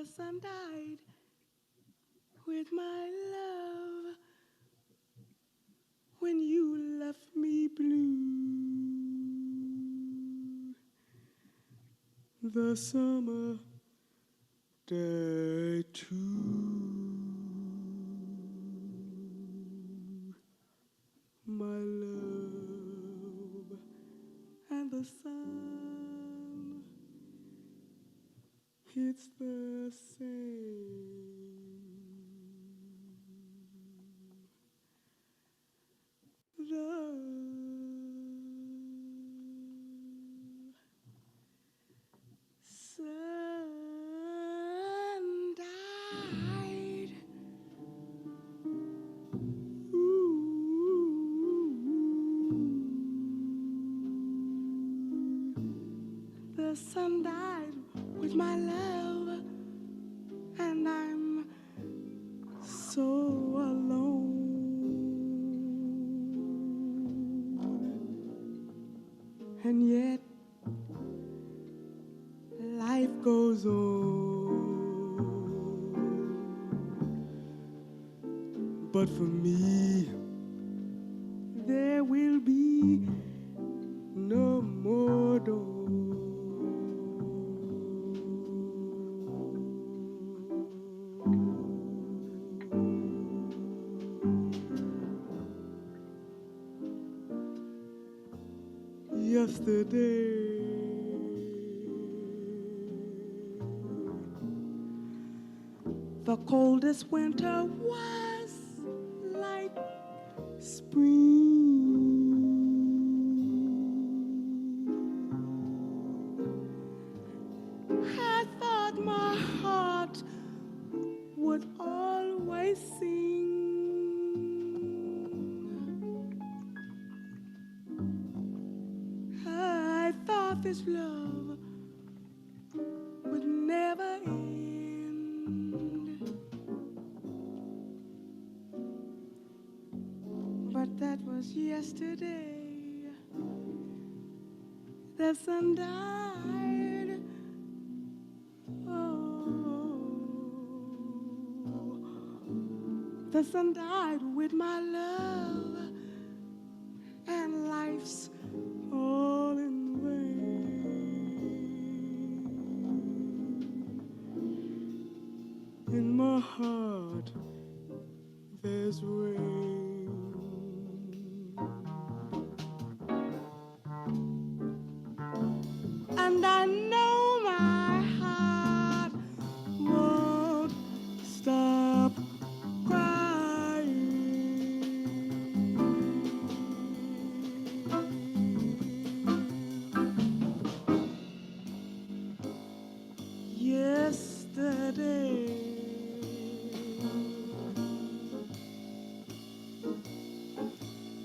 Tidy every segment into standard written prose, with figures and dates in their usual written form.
The sun died with my love when you left me blue. The summer day too, my love, and the sun, it's the same. The sun died. The sun died with my love, and I'm so alone. And yet, life goes on. But for me, there will be no more dawn. Yesterday, the coldest winter was like spring. I thought my heart would always sing. I thought this love would never end. But that was yesterday. The sun died. Oh, the sun died with my love, and life's all in vain. In my heart, there's rain. And I know my heart won't stop crying. Yesterday,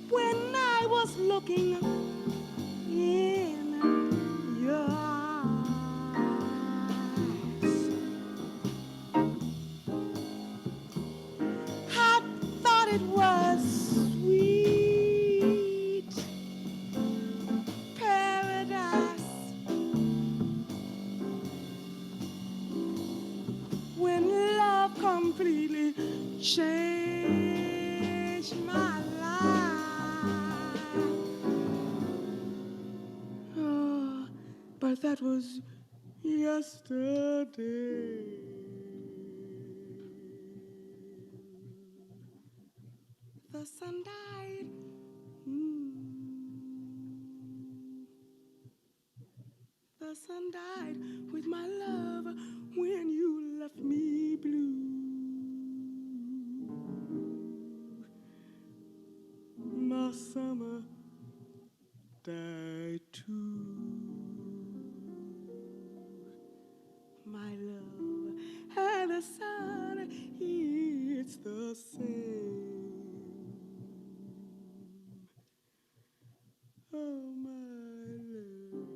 when I was looking in your eyes, I thought it was sweet paradise. When love completely changed my life. Oh, but that was yesterday. The sun died. The sun died with my love when you left me blue. My summer died too. My love and the sun, it's the same. Oh, my love.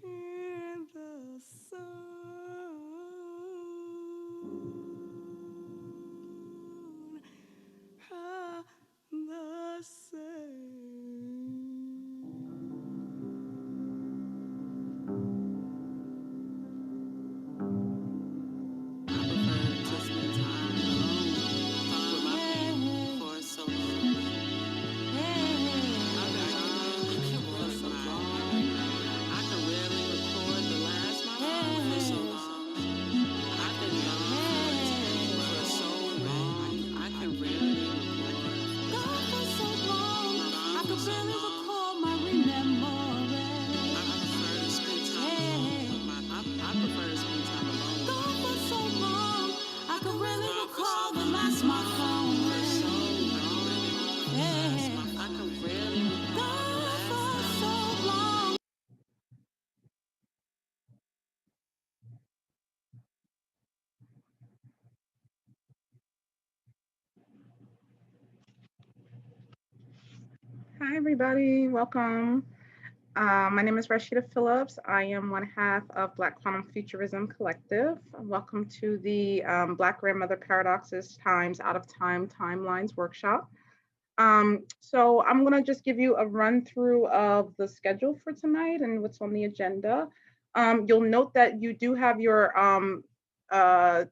And the sun, the same. everybody, welcome. My name is Rasheedah Phillips. I am one half of Black Quantum Futurism Collective. Welcome to the Black Grandmother Paradoxes Times Out of Time Timelines workshop. So I'm going to just give you a run through of the schedule for tonight and what's on the agenda. You'll note that you do have your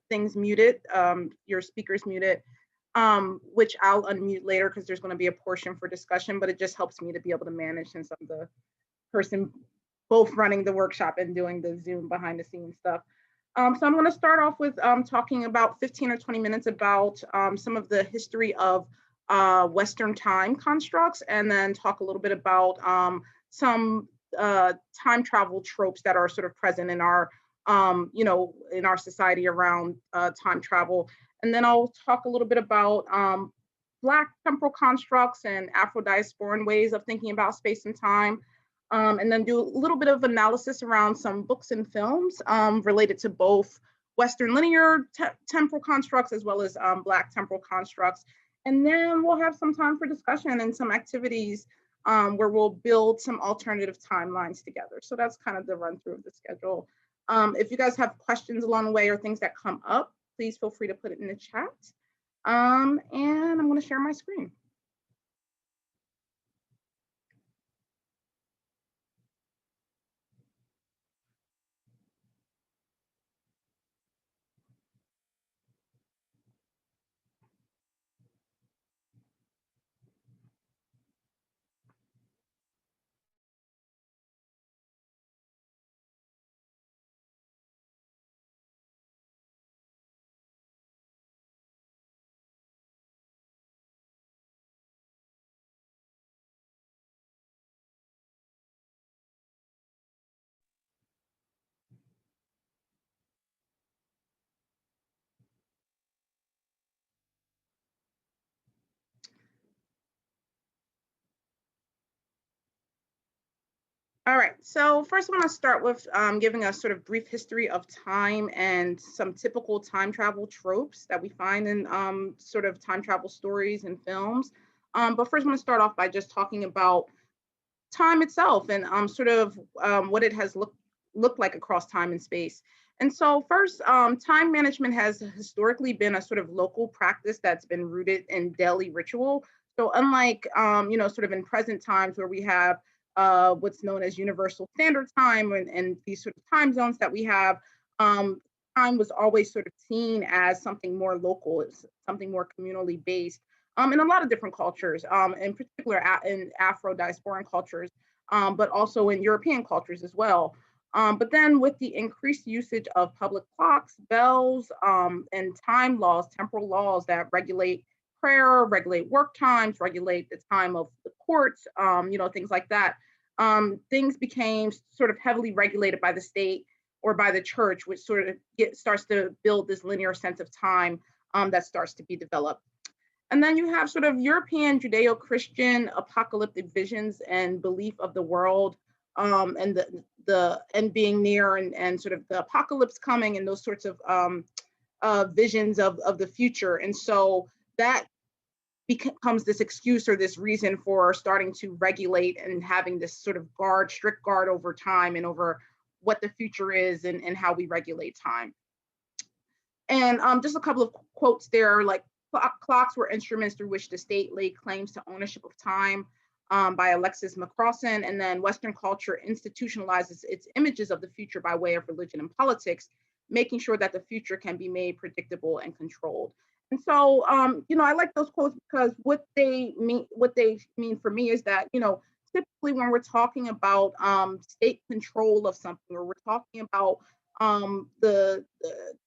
things muted, your speakers muted, which I'll unmute later because there's going to be a portion for discussion, but it just helps me to be able to manage since I'm the person both running the workshop and doing the Zoom behind the scenes stuff. So I'm going to start off with talking about 15 or 20 minutes about some of the history of Western time constructs, and then talk a little bit about some time travel tropes that are sort of present in our, in our society around time travel. And then I'll talk a little bit about Black temporal constructs and Afro-diasporan ways of thinking about space and time. And then do a little bit of analysis around some books and films related to both Western linear temporal constructs as well as Black temporal constructs. And then we'll have some time for discussion and some activities where we'll build some alternative timelines together. So that's kind of the run through of the schedule. If you guys have questions along the way or things that come up, please feel free to put it in the chat. And I'm going to share my screen. All right, so first I want to start with giving a sort of brief history of time and some typical time travel tropes that we find in sort of time travel stories and films. But first I want to start off by just talking about time itself and sort of what it has looked like across time and space. And so first, time management has historically been a sort of local practice that's been rooted in daily ritual. So unlike, sort of in present times where we have what's known as universal standard time and these sort of time zones that we have, um, time was always sort of seen as something more local, it's something more communally based in a lot of different cultures, in particular in Afro-diasporan cultures, but also in European cultures as well. But then with the increased usage of public clocks, bells, and time laws, temporal laws that regulate prayer, regulate work times, regulate the time of the courts, things like that, things became sort of heavily regulated by the state or by the church, which sort of starts to build this linear sense of time that starts to be developed. And then you have sort of European Judeo-Christian apocalyptic visions and belief of the world, and the end being near, and sort of the apocalypse coming, and those sorts of visions of the future. And so that becomes this excuse or this reason for starting to regulate and having this sort of strict guard over time and over what the future is, and how we regulate time. And just a couple of quotes there, like clocks were instruments through which the state laid claims to ownership of time, by Alexis McCrossan. And then Western culture institutionalizes its images of the future by way of religion and politics, making sure that the future can be made predictable and controlled. And so, I like those quotes because what they mean for me is that, typically when we're talking about state control of something, or we're talking about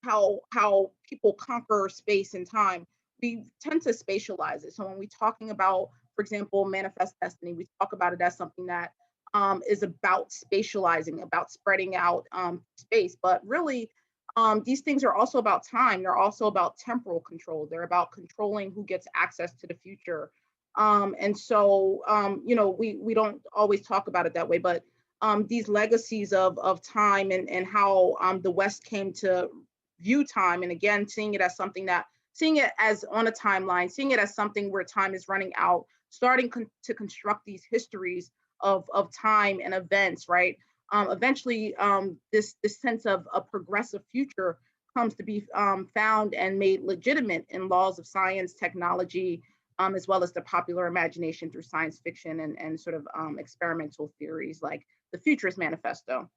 how people conquer space and time, we tend to spatialize it. So when we're talking about, for example, manifest destiny, we talk about it as something that is about spatializing, about spreading out space. But really, these things are also about time. They're also about temporal control. They're about controlling who gets access to the future. And so, we don't always talk about it that way, but these legacies of time, and how the West came to view time, and again, seeing it as on a timeline, seeing it as something where time is running out. starting to construct these histories of time and events, right? Eventually, this sense of a progressive future comes to be found and made legitimate in laws of science, technology, as well as the popular imagination through science fiction and sort of experimental theories like the Futurist Manifesto.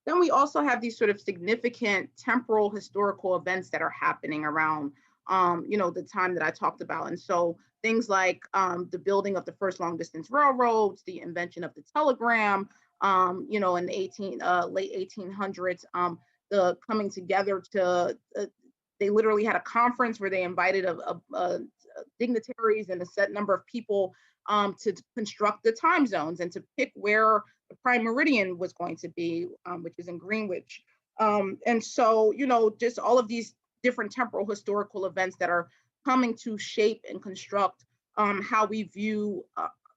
Then we also have these sort of significant temporal historical events that are happening around, the time that I talked about. And so things like the building of the first long distance railroads, the invention of the telegram, in the late 1800s, the coming together they literally had a conference where they invited dignitaries and a set number of people to construct the time zones and to pick where the prime meridian was going to be, which is in Greenwich. And so, just all of these different temporal historical events that are coming to shape and construct how we view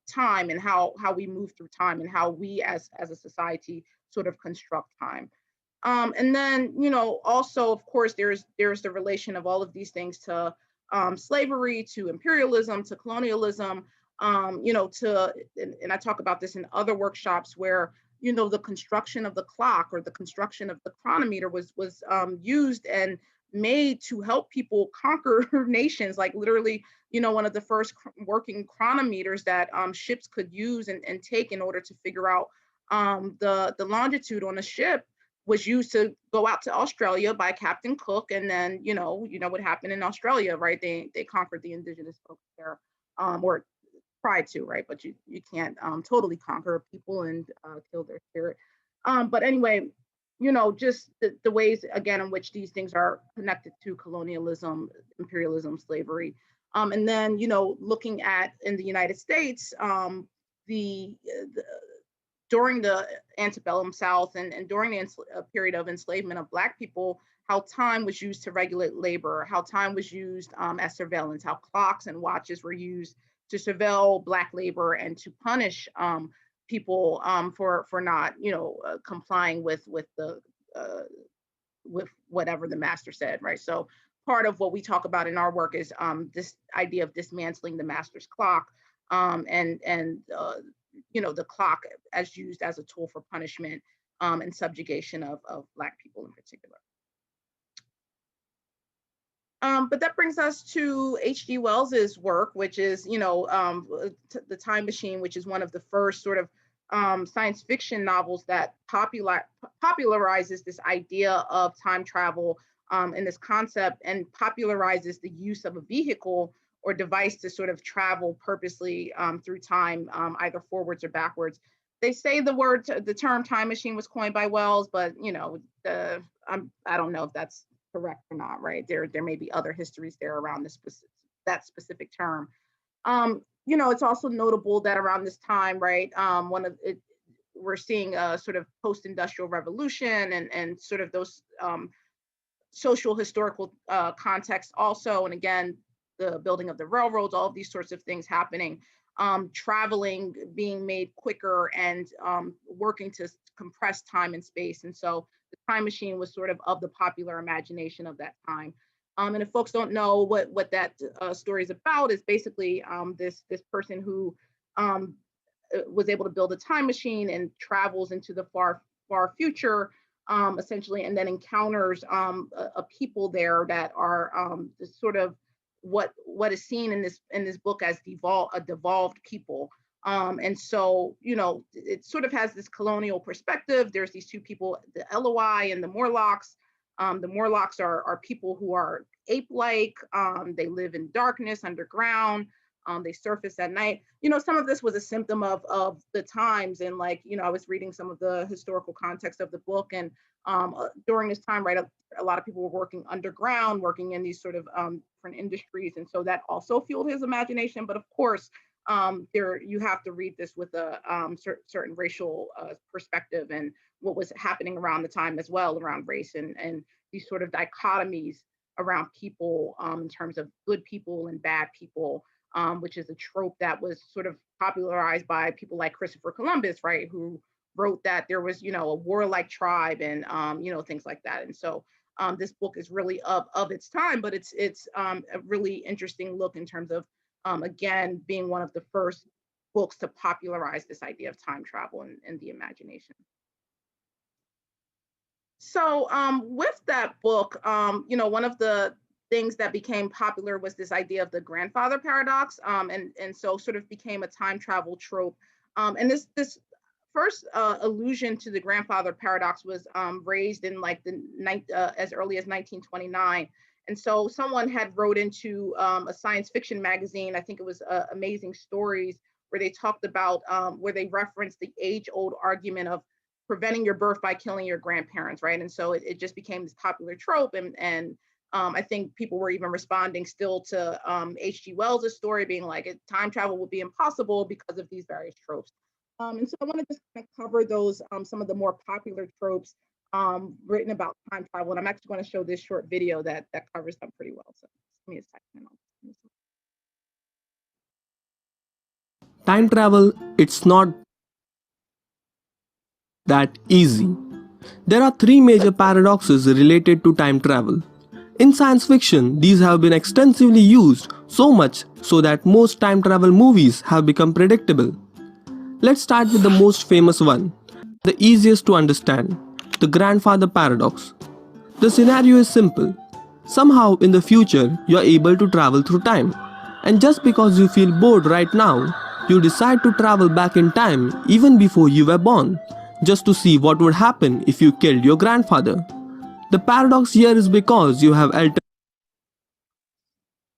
time and how we move through time and how we as a society sort of construct time. And then, also, of course, there's the relation of all of these things to slavery, to imperialism, to colonialism, and I talk about this in other workshops where, the construction of the clock or the construction of the chronometer was used and made to help people conquer nations, like literally, one of the first working chronometers that ships could use and take in order to figure out the longitude on a ship was used to go out to Australia by Captain Cook. And then, what happened in Australia, right? They conquered the indigenous folks there, or tried to, right? But you can't totally conquer people and kill their spirit. But anyway, just the ways, again, in which these things are connected to colonialism, imperialism, slavery. And then, looking at in the United States, the during the antebellum South and during the period of enslavement of Black people, how time was used to regulate labor, how time was used as surveillance, how clocks and watches were used to surveil Black labor and to punish people for not, complying with the with whatever the master said, right? So part of what we talk about in our work is this idea of dismantling the master's clock, and the clock as used as a tool for punishment and subjugation of Black people in particular. But that brings us to H.G. Wells's work, which is, The Time Machine, which is one of the first sort of science fiction novels that popularizes this idea of time travel and this concept, and popularizes the use of a vehicle or device to sort of travel purposely through time, either forwards or backwards. They say the term time machine was coined by Wells, but I don't know if that's correct or not, right? There may be other histories there around that specific term. It's also notable that around this time, right, we're seeing a sort of post-industrial revolution and sort of those social historical contexts also, and again, the building of the railroads, all of these sorts of things happening, traveling being made quicker and working to compress time and space. And so the time machine was sort of the popular imagination of that time. And if folks don't know what that story is about, is basically this person who was able to build a time machine and travels into the far future, essentially, and then encounters a people there that are sort of what is seen in this book as a devolved people. And so, it sort of has this colonial perspective. There's these two people, the Eloi and the Morlocks. The Morlocks are people who are ape-like. They live in darkness underground. They surface at night. Some of this was a symptom of the times. And I was reading some of the historical context of the book. And during this time, right, a lot of people were working underground, working in these sort of different industries. And so that also fueled his imagination. But of course, you have to read this with a certain racial perspective and what was happening around the time as well, around race and these sort of dichotomies around people in terms of good people and bad people, which is a trope that was sort of popularized by people like Christopher Columbus, right, who wrote that there was, a warlike tribe and, things like that. And so this book is really of its time, but it's a really interesting look in terms of again, being one of the first books to popularize this idea of time travel in the imagination. So with that book, one of the things that became popular was this idea of the grandfather paradox, and so sort of became a time travel trope. And this first allusion to the grandfather paradox was raised in like as early as 1929. And so someone had wrote into a science fiction magazine, I think it was Amazing Stories, where they talked about, where they referenced the age-old argument of preventing your birth by killing your grandparents, right? And so it just became this popular trope. And I think people were even responding still to H.G. Wells' story, being like, time travel will be impossible because of these various tropes. And so I want to just kind of cover those, some of the more popular tropes written about time travel. And I'm actually going to show this short video that covers them pretty well. So give me a second. Time travel, it's not that easy. There are three major paradoxes related to time travel. In science fiction, these have been extensively used, so much so that most time travel movies have become predictable. Let's start with the most famous one, the easiest to understand, the grandfather paradox. The scenario is simple. Somehow in the future, you are able to travel through time. And just because you feel bored right now, you decide to travel back in time even before you were born, just to see what would happen if you killed your grandfather. The paradox here is because you have altered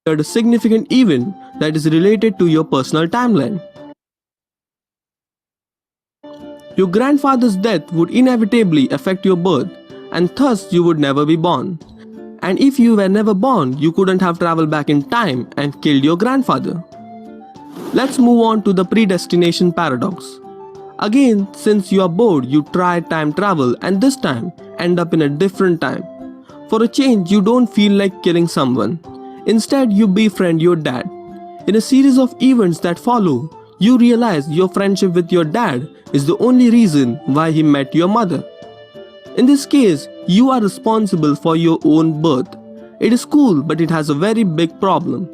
a significant event that is related to your personal timeline. Your grandfather's death would inevitably affect your birth, and thus you would never be born. And if you were never born, you couldn't have traveled back in time and killed your grandfather. Let's move on to the predestination paradox. Again, since you are bored, you try time travel and this time end up in a different time. For a change, you don't feel like killing someone. Instead, you befriend your dad. In a series of events that follow, you realize your friendship with your dad is the only reason why he met your mother. In this case, you are responsible for your own birth. It is cool, but it has a very big problem.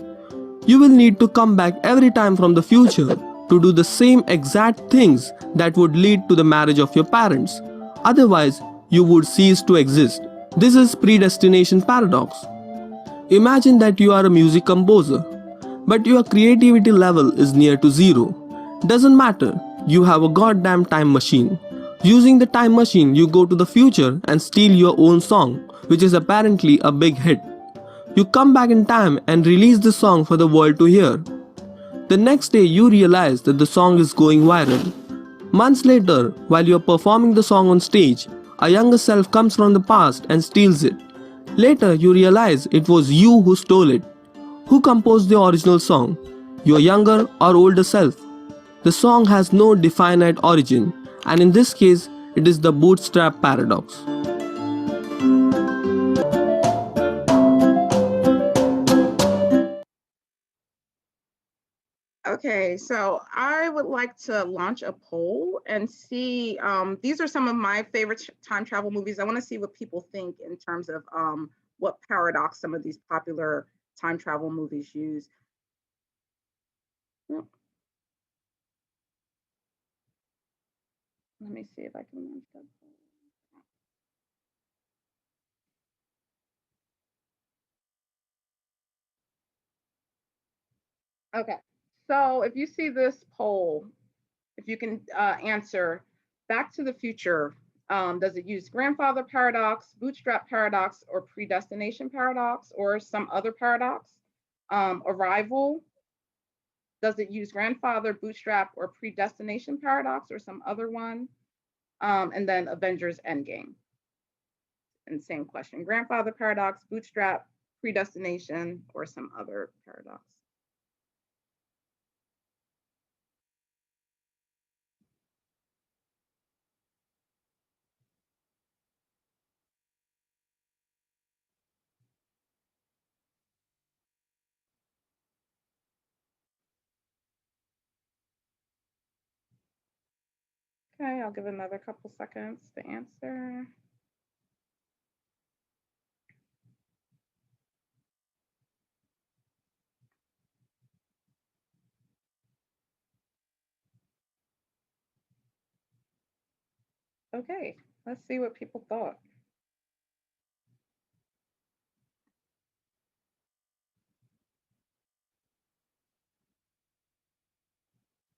You will need to come back every time from the future to do the same exact things that would lead to the marriage of your parents. Otherwise, you would cease to exist. This is predestination paradox. Imagine that you are a music composer, but your creativity level is near to zero. Doesn't matter, you have a goddamn time machine. Using the time machine, you go to the future and steal your own song, which is apparently a big hit. You come back in time and release the song for the world to hear. The next day, you realize that the song is going viral. Months later, while you're performing the song on stage, a younger self comes from the past and steals it. Later, you realize it was you who stole it. Who composed the original song? Your younger or older self? The song has no definite origin, and in this case, it is the bootstrap paradox. Okay, so I would like to launch a poll and see, these are some of my favorite time travel movies. I want to see what people think in terms of what paradox some of these popular time travel movies use. Let me see if I can launch that. Okay, so if you see this poll, if you can answer, Back to the Future, does it use grandfather paradox, bootstrap paradox, or predestination paradox, or some other paradox? Arrival, does it use grandfather, bootstrap, or predestination paradox, or some other one? And then Avengers Endgame. And same question, grandfather paradox, bootstrap, predestination, or some other paradox. Okay, I'll give another couple seconds to answer. Okay, let's see what people thought.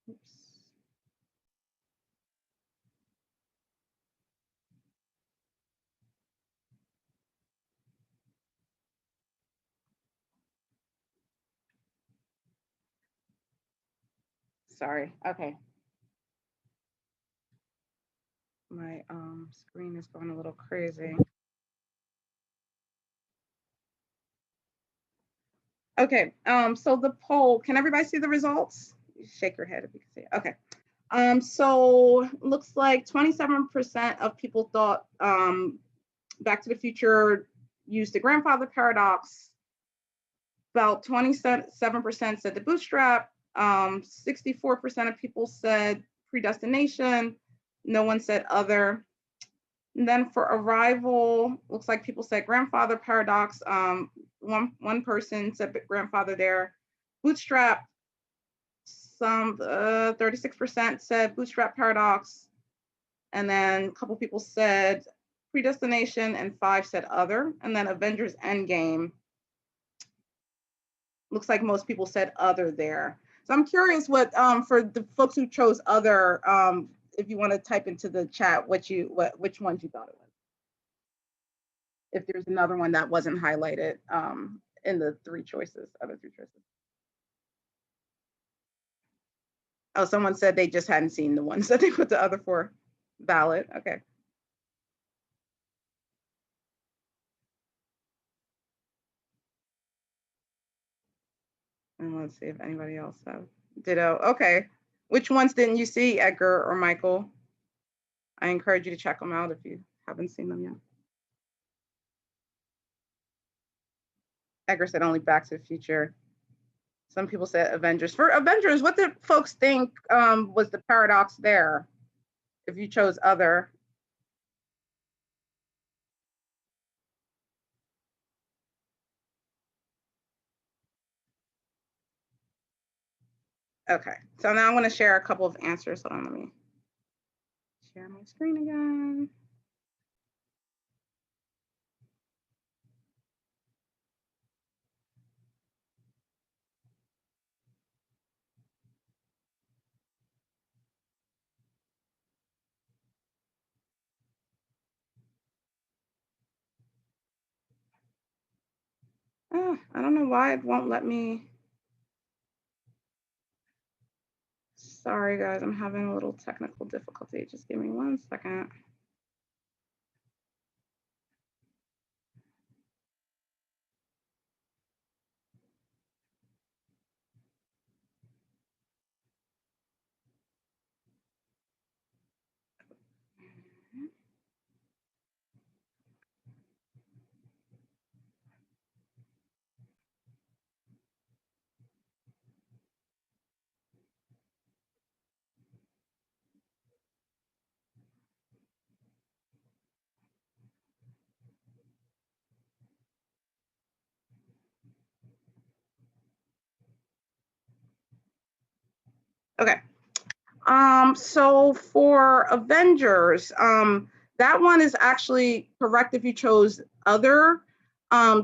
Oops. Sorry. Okay. My screen is going a little crazy. Okay. So the poll, can everybody see the results? Shake your head if you can see it. Okay. So looks like 27% of people thought Back to the Future used the grandfather paradox. About 27% said the bootstrap. 64% of people said predestination. No one said other. And then for arrival, looks like people said grandfather paradox. One person said grandfather there. Bootstrap, some 36% said bootstrap paradox. And then a couple people said predestination and 5 said other. And then Avengers Endgame, looks like most people said other there. So I'm curious what for the folks who chose other, if you want to type into the chat which ones you thought it was. If there's another one that wasn't highlighted in the other three choices. Oh, someone said they just hadn't seen the ones that they put the other 4 valid. Okay. And let's see if anybody else ditto. Okay. Which ones didn't you see, Edgar or Michael? I encourage you to check them out if you haven't seen them yet. Edgar said only Back to the Future. Some people said Avengers. For Avengers, what did folks think was the paradox there? If you chose other. Okay, so now I'm going to share a couple of answers. Hold on, let me share my screen again. Oh, I don't know why it won't let me. Sorry, guys, I'm having a little technical difficulty. Just give me 1 second. Okay. So for Avengers, that one is actually correct if you chose other.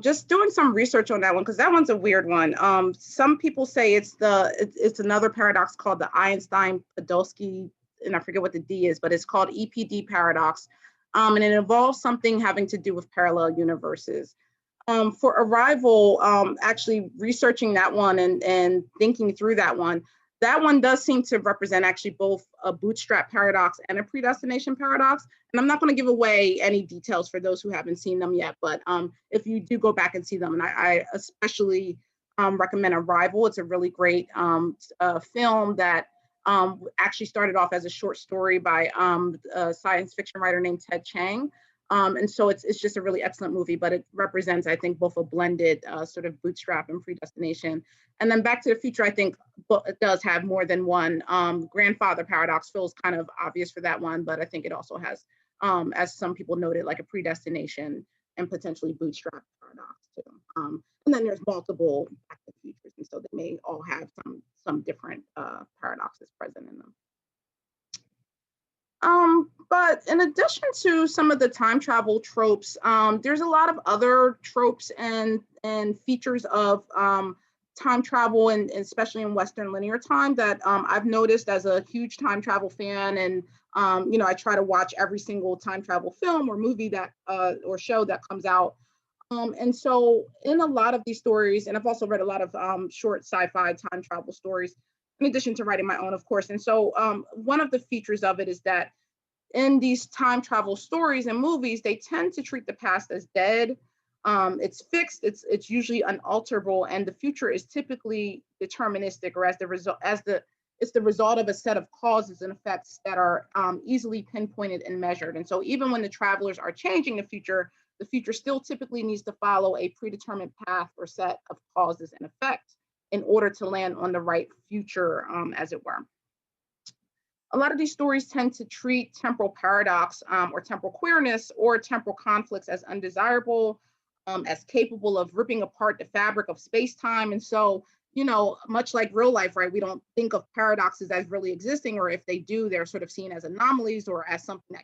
Just doing some research on that one because that one's a weird one. Some people say it's another paradox called the Einstein-Podolsky, and I forget what the D is, but it's called EPD paradox, and it involves something having to do with parallel universes. For Arrival, actually researching that one and thinking through that one does seem to represent actually both a bootstrap paradox and a predestination paradox. And I'm not going to give away any details for those who haven't seen them yet, but if you do go back and see them, and I especially recommend Arrival. It's a really great film that actually started off as a short story by a science fiction writer named Ted Chiang. And so it's just a really excellent movie, but it represents, I think, both a blended sort of bootstrap and predestination. And then Back to the Future, I think it does have more than one. Grandfather paradox feels kind of obvious for that one, but I think it also has, as some people noted, like a predestination and potentially bootstrap paradox too. And then there's multiple Back to the Futures, and so they may all have some different paradoxes present in them. But in addition to some of the time travel tropes, there's a lot of other tropes and features of time travel, and especially in Western linear time, that I've noticed as a huge time travel fan. And I try to watch every single time travel film or movie that or show that comes out. And so, in a lot of these stories, and I've also read a lot of short sci-fi time travel stories, in addition to writing my own, of course. And so, one of the features of it is that in these time travel stories and movies, they tend to treat the past as dead. It's fixed. It's usually unalterable, and the future is typically deterministic, or as the result as the it's the result of a set of causes and effects that are easily pinpointed and measured. And so, even when the travelers are changing the future still typically needs to follow a predetermined path or set of causes and effects in order to land on the right future, as it were. A lot of these stories tend to treat temporal paradox, or temporal queerness, or temporal conflicts as undesirable, as capable of ripping apart the fabric of space-time. And so, much like real life, right, we don't think of paradoxes as really existing, or if they do, they're sort of seen as anomalies or as something that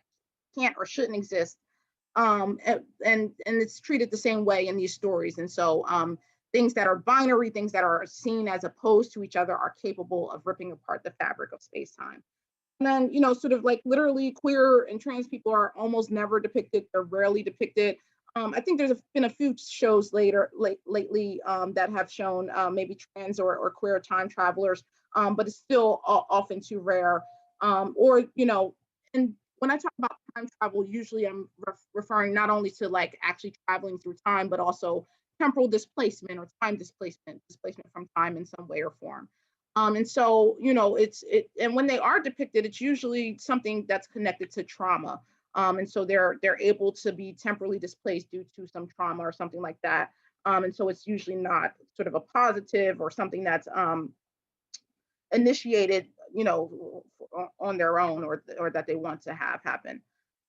can't or shouldn't exist. And it's treated the same way in these stories. And so, things that are binary, things that are seen as opposed to each other, are capable of ripping apart the fabric of space-time. And then, sort of like literally queer and trans people are almost never depicted. They're rarely depicted. I think there's been a few shows lately that have shown maybe trans or queer time travelers, but it's still often too rare. And when I talk about time travel, usually I'm referring not only to like actually traveling through time, but also temporal displacement or time displacement from time in some way or form. And so, and when they are depicted, it's usually something that's connected to trauma. And so they're able to be temporally displaced due to some trauma or something like that. And so it's usually not sort of a positive or something that's initiated, on their own, or that they want to have happen.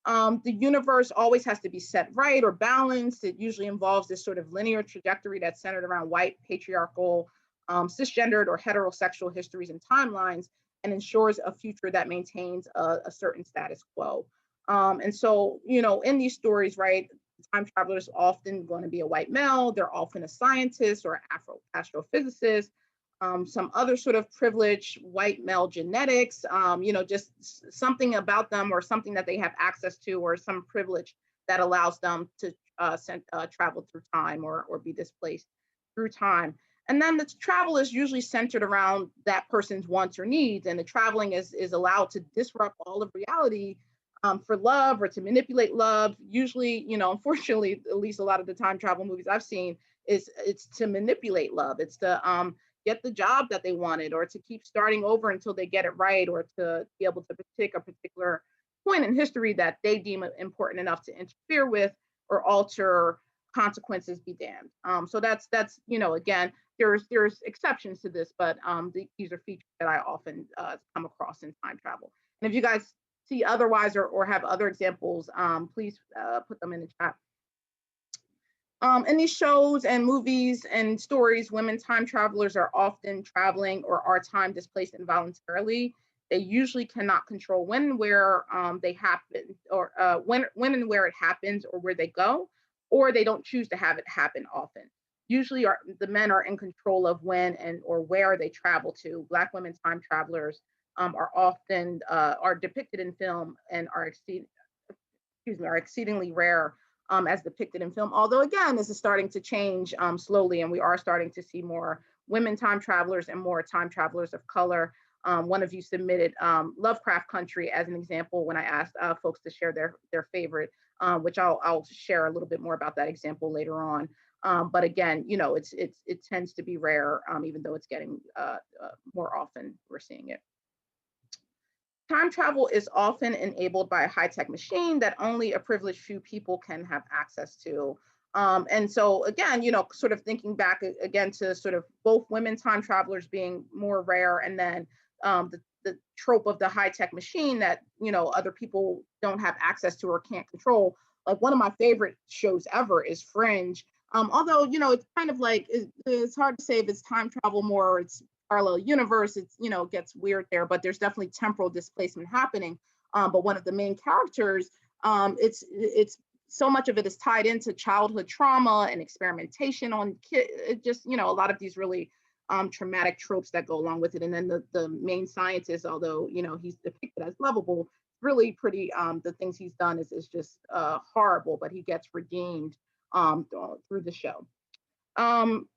The universe always has to be set right or balanced. It usually involves this sort of linear trajectory that's centered around white, patriarchal, cisgendered, or heterosexual histories and timelines, and ensures a future that maintains a certain status quo. And so, in these stories, right, time travelers often going to be a white male. They're often a scientist or astrophysicist, some other sort of privileged white male genetics, just something about them or something that they have access to, or some privilege that allows them to travel through time, or be displaced through time. And then the travel is usually centered around that person's wants or needs, and the traveling is allowed to disrupt all of reality, for love or to manipulate love. Usually, unfortunately, at least a lot of the time travel movies I've seen, it's to manipulate love. It's to get the job that they wanted, or to keep starting over until they get it right, or to be able to pick a particular point in history that they deem important enough to interfere with or alter. Consequences be damned. So that's again, there's exceptions to this, but these are features that I often come across in time travel. And if you guys see otherwise, or have other examples, please put them in the chat. In these shows and movies and stories, women time travelers are often traveling or are time displaced involuntarily. They usually cannot control when and where they happen, or when and where it happens, or where they go, or they don't choose to have it happen often. Usually, the men are in control of when and or where they travel to. Black women time travelers are often are depicted in film and are exceedingly rare, as depicted in film. Although again, this is starting to change slowly, and we are starting to see more women time travelers and more time travelers of color. One of you submitted Lovecraft Country as an example when I asked folks to share their favorite, which I'll share a little bit more about that example later on. But again, it tends to be rare, even though it's getting more often we're seeing it. Time travel is often enabled by a high-tech machine that only a privileged few people can have access to. And so again, sort of thinking back again to sort of both women time travelers being more rare, and then the trope of the high-tech machine that, other people don't have access to or can't control. Like one of my favorite shows ever is Fringe. Although, it's kind of like, it's hard to say if it's time travel more, or it's parallel universe. It's, gets weird there, but there's definitely temporal displacement happening. but one of the main characters, it's so much of it is tied into childhood trauma and experimentation on kids. It just, a lot of these really traumatic tropes that go along with it. And then the main scientist, although, he's depicted as lovable, really pretty, the things he's done is just horrible, but he gets redeemed through the show.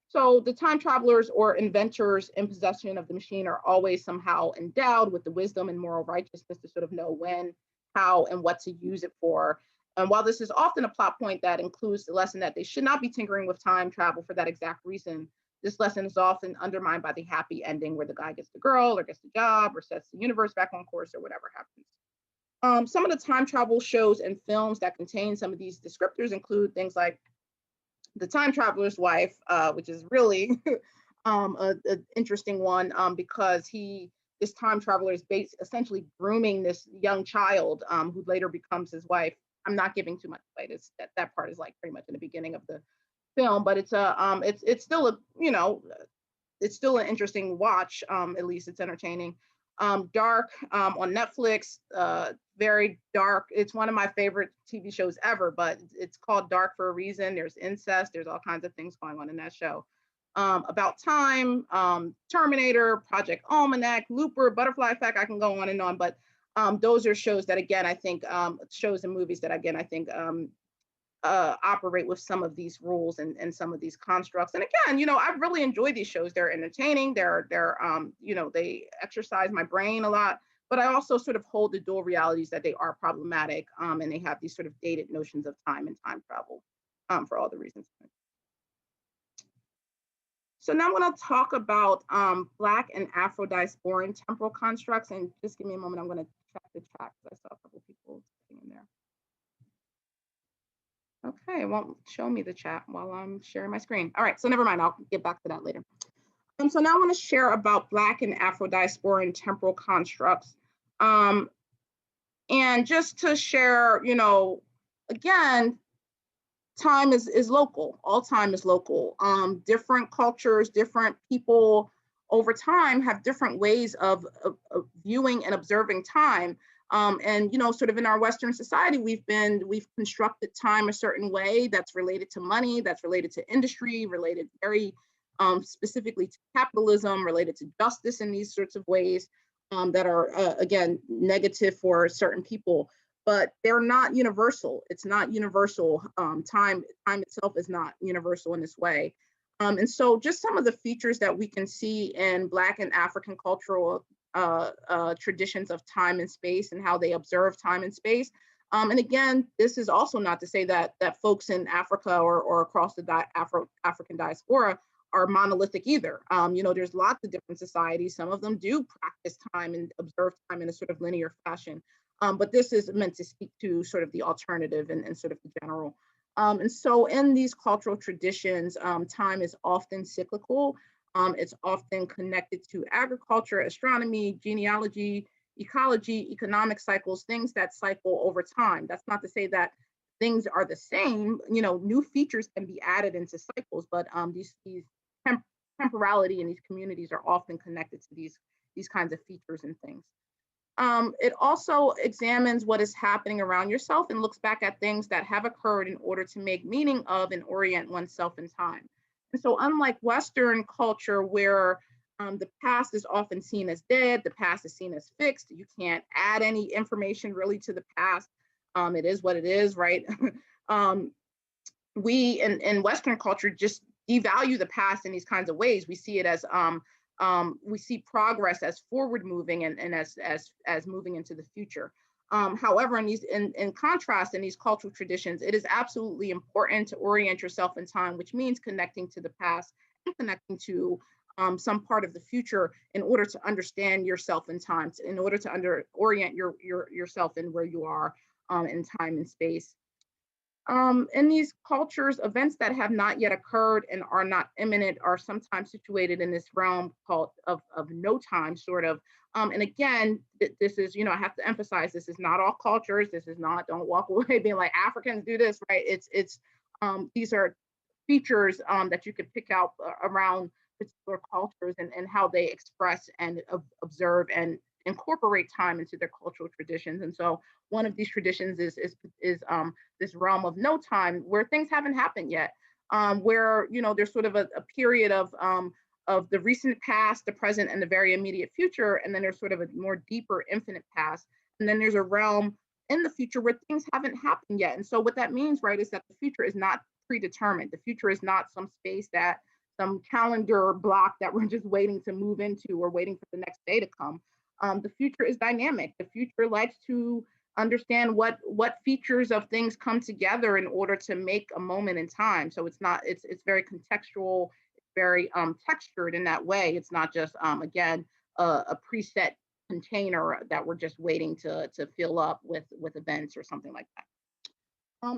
So the time travelers or inventors in possession of the machine are always somehow endowed with the wisdom and moral righteousness to sort of know when, how, and what to use it for. And while this is often a plot point that includes the lesson that they should not be tinkering with time travel for that exact reason, this lesson is often undermined by the happy ending where the guy gets the girl or gets the job or sets the universe back on course or whatever happens. Some of the time travel shows and films that contain some of these descriptors include things like The Time Traveler's Wife, which is really an interesting one because this time traveler is essentially grooming this young child who later becomes his wife. I'm not giving too much away. That part is like pretty much in the beginning of the film, but it's still it's still an interesting watch. At least it's entertaining. Dark on Netflix, very dark. It's one of my favorite TV shows ever, but it's called Dark for a reason. There's incest, there's all kinds of things going on in that show. About Time, Terminator, Project Almanac, Looper, Butterfly Effect. I can go on and on, but those are shows that, again, I think shows and movies that, again, I think operate with some of these rules and some of these constructs. And again, I really enjoy these shows. They're entertaining. They're they exercise my brain a lot. But I also sort of hold the dual realities that they are problematic, and they have these sort of dated notions of time and time travel for all the reasons. So now I'm going to talk about Black and Afro-diasporan temporal constructs. And just give me a moment. I'm going to check the chat because I saw a couple of people in there. Okay, it won't show me the chat while I'm sharing my screen. All right, so never mind. I'll get back to that later. So now I want to share about Black and Afro-diasporan temporal constructs. And just to share, again, time is local. All time is local. Different cultures, different people over time have different ways of viewing and observing time. And sort of in our Western society, we've constructed time a certain way that's related to money, that's related to industry, related very specifically to capitalism, related to justice in these sorts of ways that are, again, negative for certain people. But they're not universal. It's not universal. Time itself is not universal in this way. And so just some of the features that we can see in Black and African cultural traditions of time and space and how they observe time and space. And again, this is also not to say that folks in Africa or across the African diaspora are monolithic either. There's lots of different societies. Some of them do practice time and observe time in a sort of linear fashion. But this is meant to speak to sort of the alternative and sort of the general. And so in these cultural traditions, time is often cyclical. It's often connected to agriculture, astronomy, genealogy, ecology, economic cycles, things that cycle over time. That's not to say that things are the same. New features can be added into cycles, but these temporality in these communities are often connected to these kinds of features and things. It also examines what is happening around yourself and looks back at things that have occurred in order to make meaning of and orient oneself in time. And so unlike Western culture where the past is often seen as dead, the past is seen as fixed, you can't add any information really to the past. It is what it is, right? We in Western culture just devalue the past in these kinds of ways. We see it as we see progress as forward moving and as moving into the future. However, in contrast, in these cultural traditions, it is absolutely important to orient yourself in time, which means connecting to the past and connecting to some part of the future in order to understand yourself in time, in order to orient yourself in where you are in time and space. In these cultures, events that have not yet occurred and are not imminent are sometimes situated in this realm called of no time, sort of. And again, this is, I have to emphasize, this is not all cultures. This is not, don't walk away being like Africans do this, right? These are features that you could pick out around particular cultures and how they express and observe and incorporate time into their cultural traditions. And so one of these traditions is this realm of no time, where things haven't happened yet, where there's sort of a period of the recent past, the present, and the very immediate future, and then there's sort of a more deeper, infinite past, and then there's a realm in the future where things haven't happened yet. And so what that means, right, is that the future is not predetermined. The future is not some space that some calendar block that we're just waiting to move into or waiting for the next day to come. The future is dynamic. The future likes to understand what features of things come together in order to make a moment in time. So it's very contextual, it's very textured in that way. It's not just again a preset container that we're just waiting to fill up with events or something like that.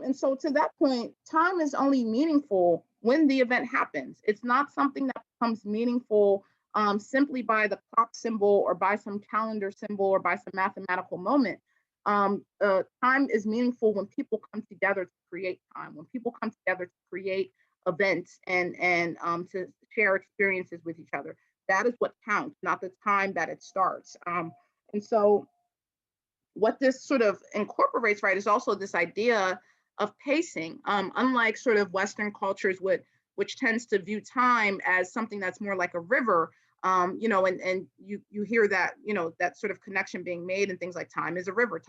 And so to that point, time is only meaningful when the event happens. It's not something that becomes meaningful simply by the clock symbol or by some calendar symbol or by some mathematical moment. Time is meaningful when people come together to create time, when people come together to create events and to share experiences with each other. That is what counts, not the time that it starts. And so what this sort of incorporates, right, is also this idea of pacing. Unlike sort of Western cultures, which tends to view time as something that's more like a river, and you hear that, that sort of connection being made and things like time is a river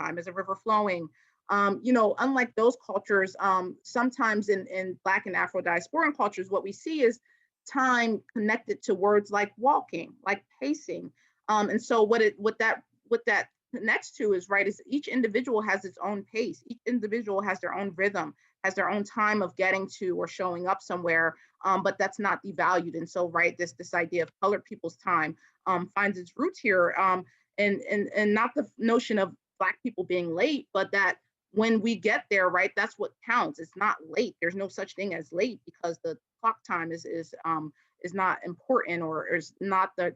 flowing. Unlike those cultures, sometimes in Black and Afro diasporan cultures, what we see is time connected to words like walking, like pacing. And so what that connects to is, right, is each individual has its own pace. Each individual has their own rhythm, has their own time of getting to or showing up somewhere, but that's not devalued. And so, right, this idea of colored people's time finds its roots here, and not the notion of Black people being late, but that when we get there, right, that's what counts. It's not late. There's no such thing as late, because the clock time is not important, or is not the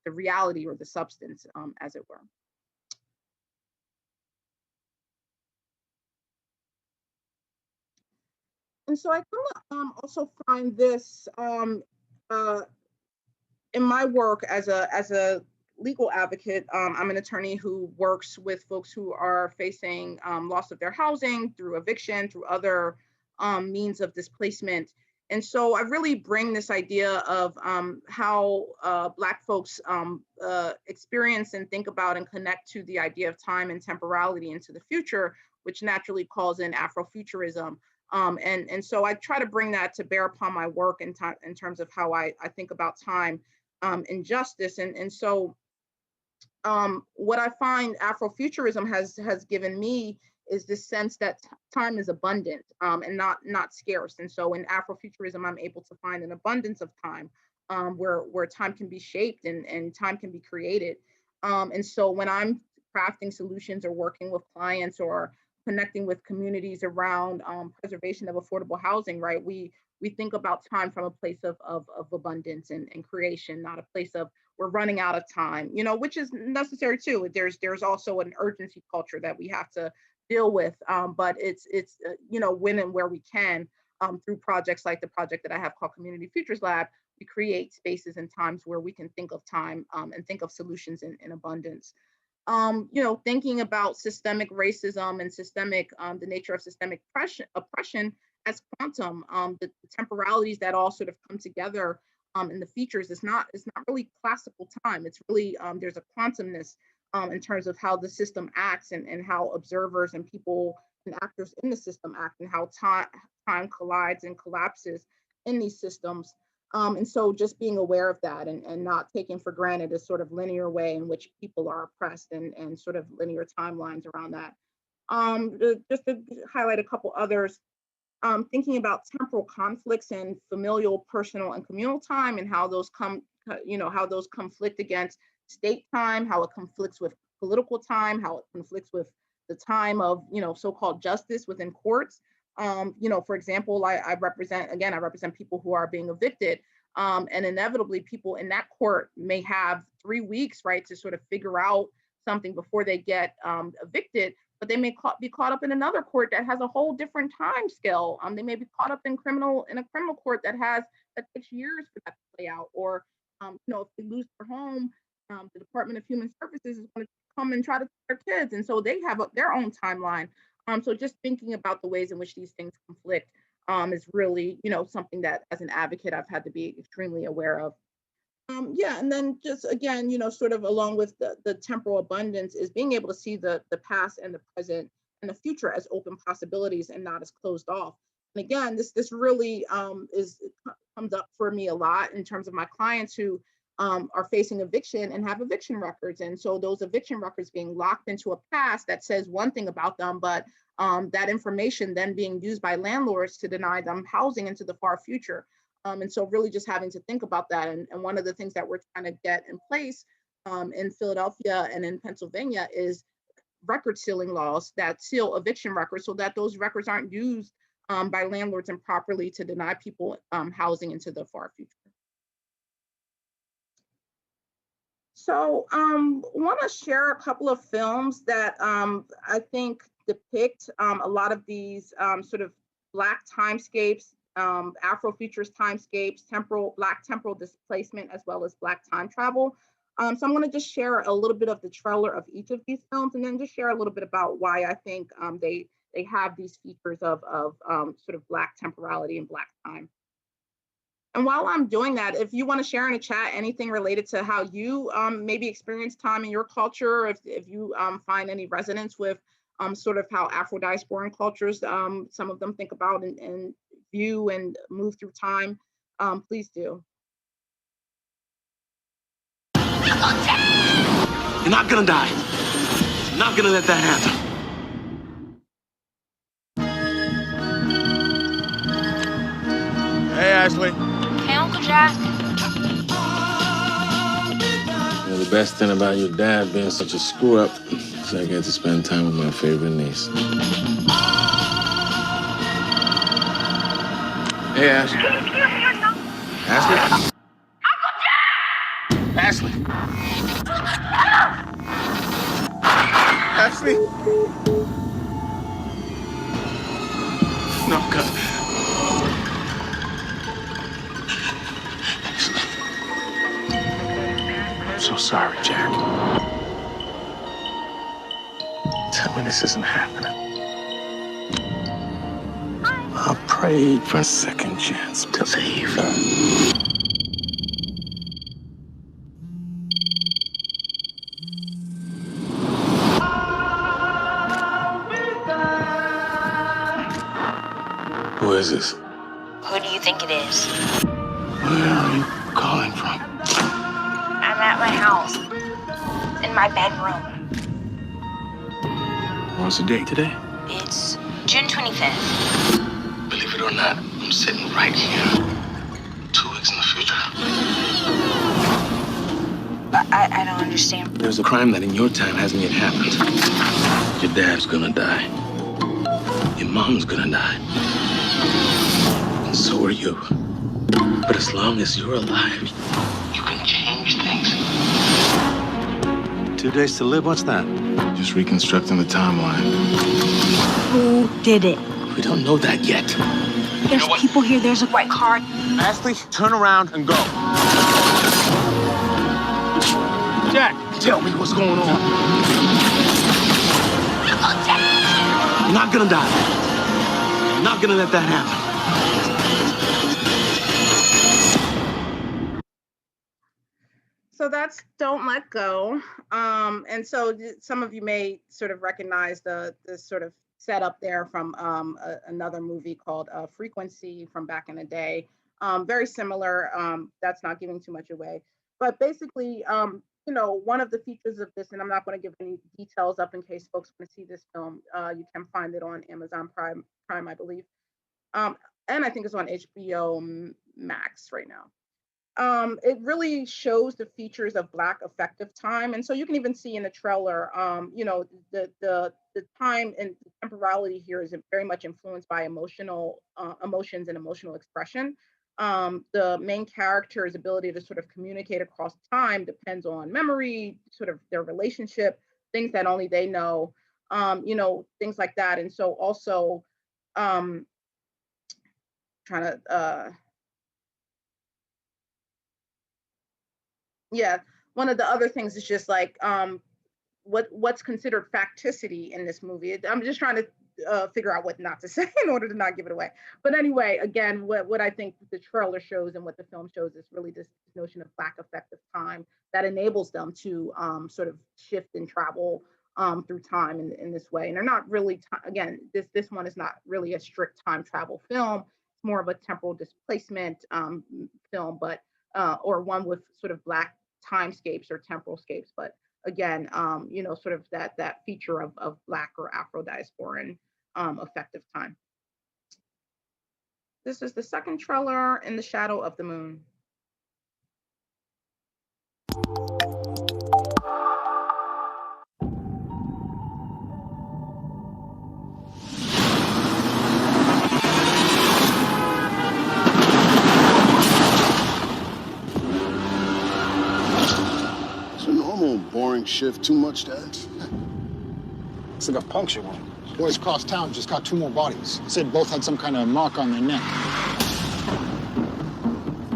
reality or the substance, as it were. And so I also find this in my work as a legal advocate. I'm an attorney who works with folks who are facing loss of their housing through eviction, through other means of displacement. And so I really bring this idea of how Black folks experience and think about and connect to the idea of time and temporality into the future, which naturally calls in Afrofuturism. And so I try to bring that to bear upon my work in terms of how I think about time and justice. And so what I find Afrofuturism has given me is this sense that time is abundant and not scarce. And so in Afrofuturism, I'm able to find an abundance of time where time can be shaped and time can be created. And so when I'm crafting solutions or working with clients or connecting with communities around preservation of affordable housing, right, we think about time from a place of abundance and creation, not a place of we're running out of time, which is necessary too. There's also an urgency culture that we have to deal with, but it's when and where we can, through projects like the project that I have called Community Futures Lab, we create spaces and times where we can think of time and think of solutions in abundance. Thinking about systemic racism and the nature of systemic oppression as quantum, the temporalities that all sort of come together in the features is not really classical time. It's really there's a quantumness in terms of how the system acts and how observers and people and actors in the system act, and how time collides and collapses in these systems. And so just being aware of that and not taking for granted a sort of linear way in which people are oppressed and sort of linear timelines around that. Just to highlight a couple others, thinking about temporal conflicts and familial, personal, and communal time, and how those conflict against state time, how it conflicts with political time, how it conflicts with the time of, so-called justice within courts. For example, I represent people who are being evicted, and inevitably people in that court may have 3 weeks, right, to sort of figure out something before they get evicted, but they may be caught up in another court that has a whole different time scale. They may be caught up in a criminal court that takes years for that to play out, or if they lose their home, the Department of Human Services is going to come and try to take their kids, and so they have their own timeline. So just thinking about the ways in which these things conflict is really, something that as an advocate I've had to be extremely aware of. Yeah, and then just again, sort of along with the temporal abundance is being able to see the past and the present and the future as open possibilities and not as closed off. And again, this really comes up for me a lot in terms of my clients who are facing eviction and have eviction records. And so those eviction records being locked into a past that says one thing about them, but that information then being used by landlords to deny them housing into the far future. And so really just having to think about that. And one of the things that we're trying to get in place in Philadelphia and in Pennsylvania is record sealing laws that seal eviction records so that those records aren't used by landlords improperly to deny people housing into the far future. So want to share a couple of films that I think depict a lot of these sort of Black timescapes, Afrofuturist timescapes, Black temporal displacement, as well as Black time travel. So I'm going to just share a little bit of the trailer of each of these films, and then just share a little bit about why I think they have these features of sort of Black temporality and Black time. And while I'm doing that, if you want to share in a chat anything related to how you maybe experience time in your culture, if you find any resonance with sort of how Afro-diasporan cultures, some of them think about and view and move through time, please do. You're not gonna die. You're not gonna let that happen. Hey, Ashley. Hey, Uncle Jack. You know, the best thing about your dad being such a screw-up is I get to spend time with my favorite niece. Hey, Ashley. Ashley? Uncle Jack! Ashley? Ashley? No, God. I'm so sorry, Jack. Tell me this isn't happening. I prayed for a second chance to save her. Who is this? Who do you think it is? Where are you calling from? I'm at my house. In my bedroom. What's the date today? It's June 25th. Believe it or not, I'm sitting right here. 2 weeks in the future. I don't understand. There's a crime that in your time hasn't yet happened. Your dad's gonna die. Your mom's gonna die. And so are you. But as long as you're alive, you can change things. 2 days to live? What's that? Just reconstructing the timeline. Who did it? We don't know that yet. There's people here. There's a white car. Ashley, turn around and go. Jack! Tell me what's going on. You're not gonna die. You're not gonna let that happen. So that's Don't Let Go. And so some of you may sort of recognize the sort of setup there from another movie called Frequency from back in the day. Very similar. That's not giving too much away. But basically, one of the features of this, and I'm not going to give any details up in case folks want to see this film. You can find it on Amazon Prime, I believe. And I think it's on HBO Max right now. It really shows the features of Black effective time. And so you can even see in the trailer, the time and temporality here is very much influenced by emotions and emotional expression. The main character's ability to sort of communicate across time depends on memory, sort of their relationship, things that only they know, things like that. And so also trying to, one of the other things is just like what's considered facticity in this movie. I'm just trying to figure out what not to say in order to not give it away. But anyway, again, what I think the trailer shows and what the film shows is really this notion of black effective time that enables them to sort of shift and travel through time in this way. And they're not really, again, this one is not really a strict time travel film. It's more of a temporal displacement film, but or one with sort of black timescapes or temporal scapes. But again, sort of that feature of black or Afro diasporan effective time. This is the second trailer, In the Shadow of the Moon. It's a normal, boring shift. Too much, Dad? It's like a puncture wound. Boys across town just got 2 more bodies. Said both had some kind of mark on their neck.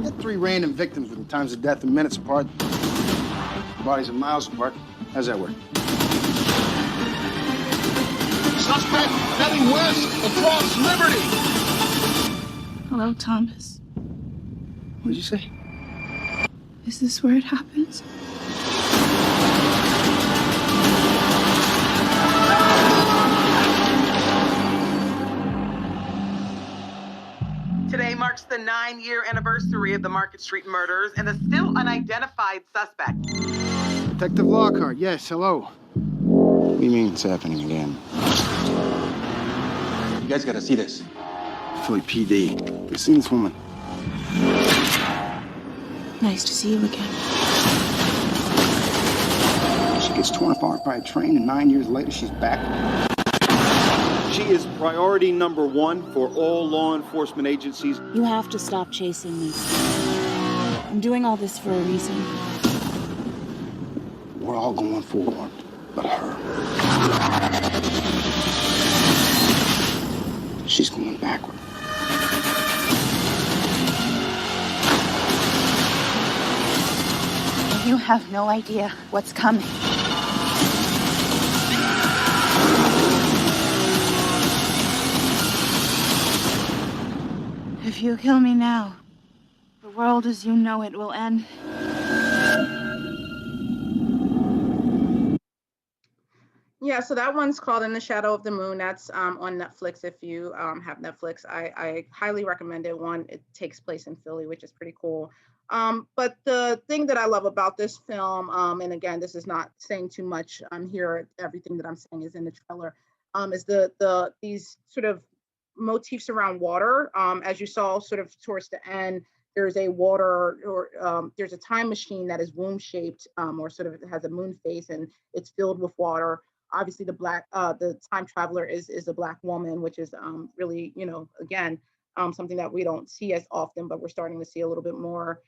Had 3 random victims with the times of death and minutes apart. Bodies are miles apart. How's that work? Suspect heading west across Liberty. Hello, Thomas. What did you say? Is this where it happens? Today marks the 9-year anniversary of the Market Street murders and the still unidentified suspect. Detective Lockhart, yes, hello. What do you mean it's happening again? You guys gotta see this. Philly PD. You've seen this woman. Nice to see you again. She gets torn apart by a train, and 9 years later, she's back. She is priority number 1 for all law enforcement agencies. You have to stop chasing me. I'm doing all this for a reason. We're all going forward, but her. She's going backward. You have no idea what's coming. If you kill me now, the world as you know it will end. Yeah, so that one's called In the Shadow of the Moon. That's on Netflix. If you have Netflix, I highly recommend it. One, it takes place in Philly, which is pretty cool. But the thing that I love about this film, and again, this is not saying too much here, everything that I'm saying is in the trailer, is these sort of motifs around water. As you saw sort of towards the end, there's a water or there's a time machine that is womb shaped or sort of it has a moon face and it's filled with water. Obviously the time traveler is a Black woman, which is really, again, something that we don't see as often, but we're starting to see a little bit more.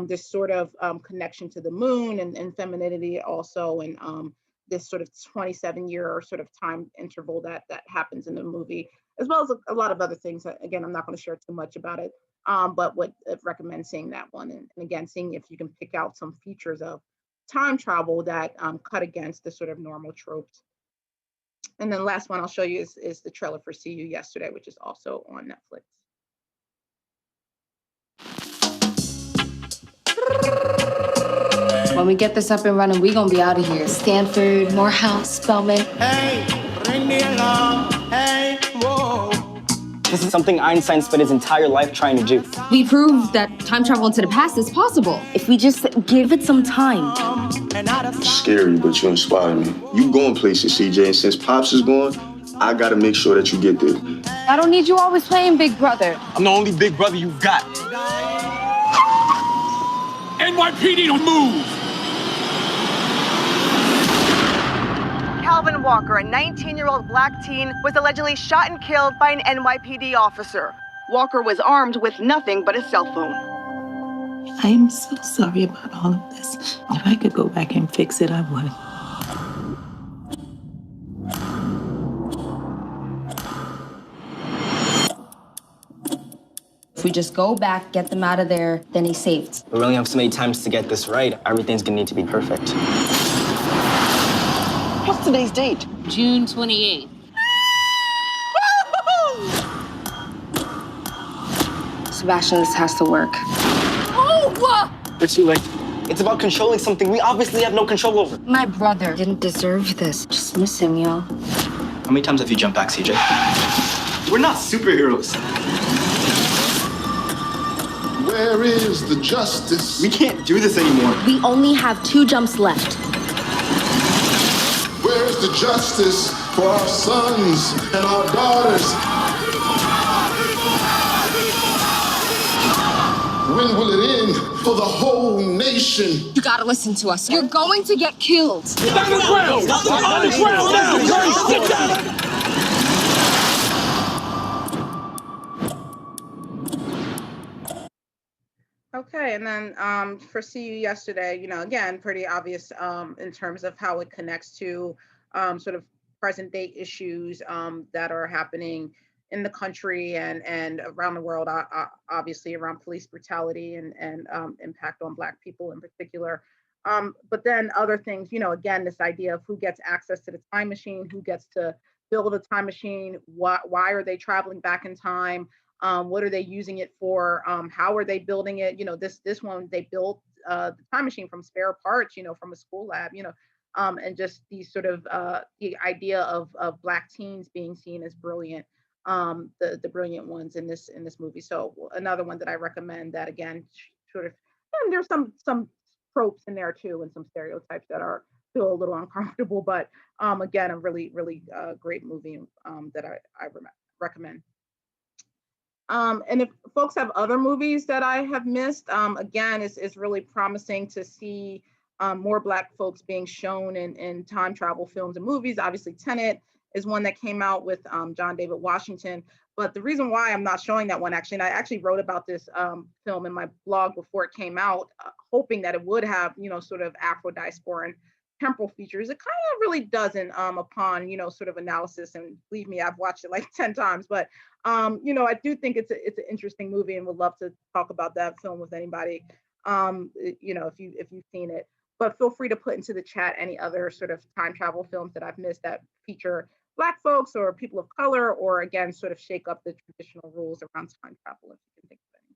This sort of connection to the moon and femininity also, and this sort of 27-year sort of time interval that happens in the movie, as well as a lot of other things. Again, I'm not going to share too much about it, but would recommend seeing that one. And again, seeing if you can pick out some features of time travel that cut against the sort of normal tropes. And then last one I'll show you is the trailer for See You Yesterday, which is also on Netflix. When we get this up and running, we gonna be out of here. Stanford, Morehouse, Spelman. Hey, bring me along. Hey, whoa. This is something Einstein spent his entire life trying to do. We proved that time travel into the past is possible. If we just give it some time. It's scary, but you inspire me. You going places, CJ, and since Pops is gone, I gotta make sure that you get there. I don't need you always playing Big Brother. I'm the only big brother you've got. NYPD, don't move! Calvin Walker, a 19-year-old Black teen, was allegedly shot and killed by an NYPD officer. Walker was armed with nothing but a cell phone. I'm so sorry about all of this. If I could go back and fix it, I would. If we just go back, get them out of there, then he's saved. We only have so many times to get this right. Everything's gonna need to be perfect. What's today's date? June 28th. Sebastian, this has to work. Oh! They're too late. It's about controlling something we obviously have no control over. My brother didn't deserve this. Just miss him, y'all. How many times have you jumped back, CJ? We're not superheroes. Where is the justice? We can't do this anymore. We only have 2 jumps left. Where is the justice for our sons and our daughters? When will it end for the whole nation? You gotta listen to us. You're going to get killed. On the ground! On the ground now! Sit down! Okay, and then for See You Yesterday, again, pretty obvious in terms of how it connects to sort of present day issues that are happening in the country and around the world, obviously around police brutality and impact on Black people in particular. But then other things, again, this idea of who gets access to the time machine, who gets to build a time machine, why are they traveling back in time? What are they using it for? How are they building it? This one, they built the time machine from spare parts, from a school lab, and just these sort of the idea of Black teens being seen as brilliant, the brilliant ones in this movie. So another one that I recommend that, again, sort of, and there's some tropes in there too, and some stereotypes that feel a little uncomfortable, but again, a really, really great movie that I recommend. And if folks have other movies that I have missed, again, it's really promising to see more Black folks being shown in time travel films and movies. Obviously, Tenet is one that came out with John David Washington. But the reason why I'm not showing that one, actually, and I actually wrote about this film in my blog before it came out, hoping that it would have, sort of Afro-diasporan temporal features. It kind of really doesn't upon, sort of analysis. And believe me, I've watched it like 10 times. But, I do think it's an interesting movie and would love to talk about that film with anybody, if you've seen it. But feel free to put into the chat any other sort of time travel films that I've missed that feature Black folks or people of color, or again, sort of shake up the traditional rules around time travel, if you can think of any.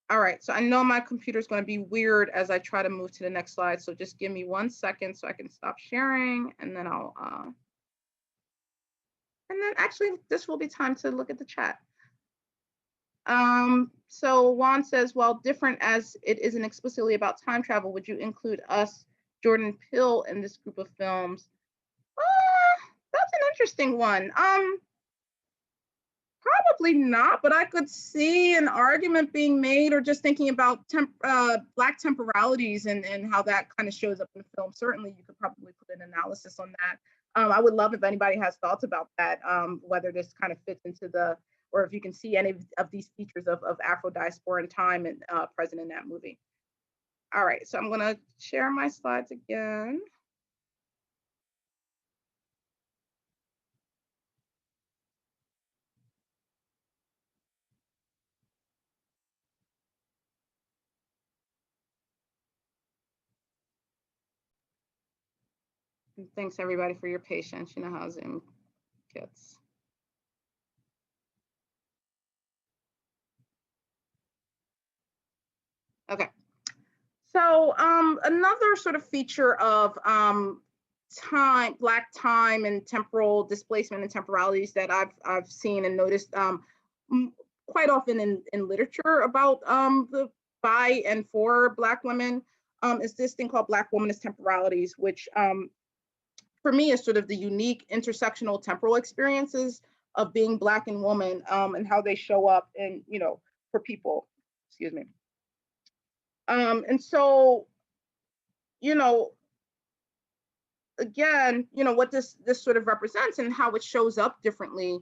All right, so I know my computer's going to be weird as I try to move to the next slide. So just give me 1 second so I can stop sharing, and then I'll, and then actually this will be time to look at the chat. So Juan says, while different as it isn't explicitly about time travel, would you include us, Jordan Peele, in this group of films? That's an interesting one. Probably not, but I could see an argument being made, or just thinking about Black temporalities and how that kind of shows up in the film. Certainly, you could probably put an analysis on that. I would love if anybody has thoughts about that, whether this kind of fits into or if you can see any of these features of Afro-diasporan time and present in that movie. All right, so I'm gonna share my slides again. And thanks everybody for your patience. You know how Zoom gets. Okay. So another sort of feature of Black time and temporal displacement and temporalities that I've seen and noticed quite often in literature about the by and for Black women is this thing called Black womanist temporalities, which for me is sort of the unique intersectional temporal experiences of being Black and woman and how they show up in, for people, excuse me. And so, again, what this sort of represents and how it shows up differently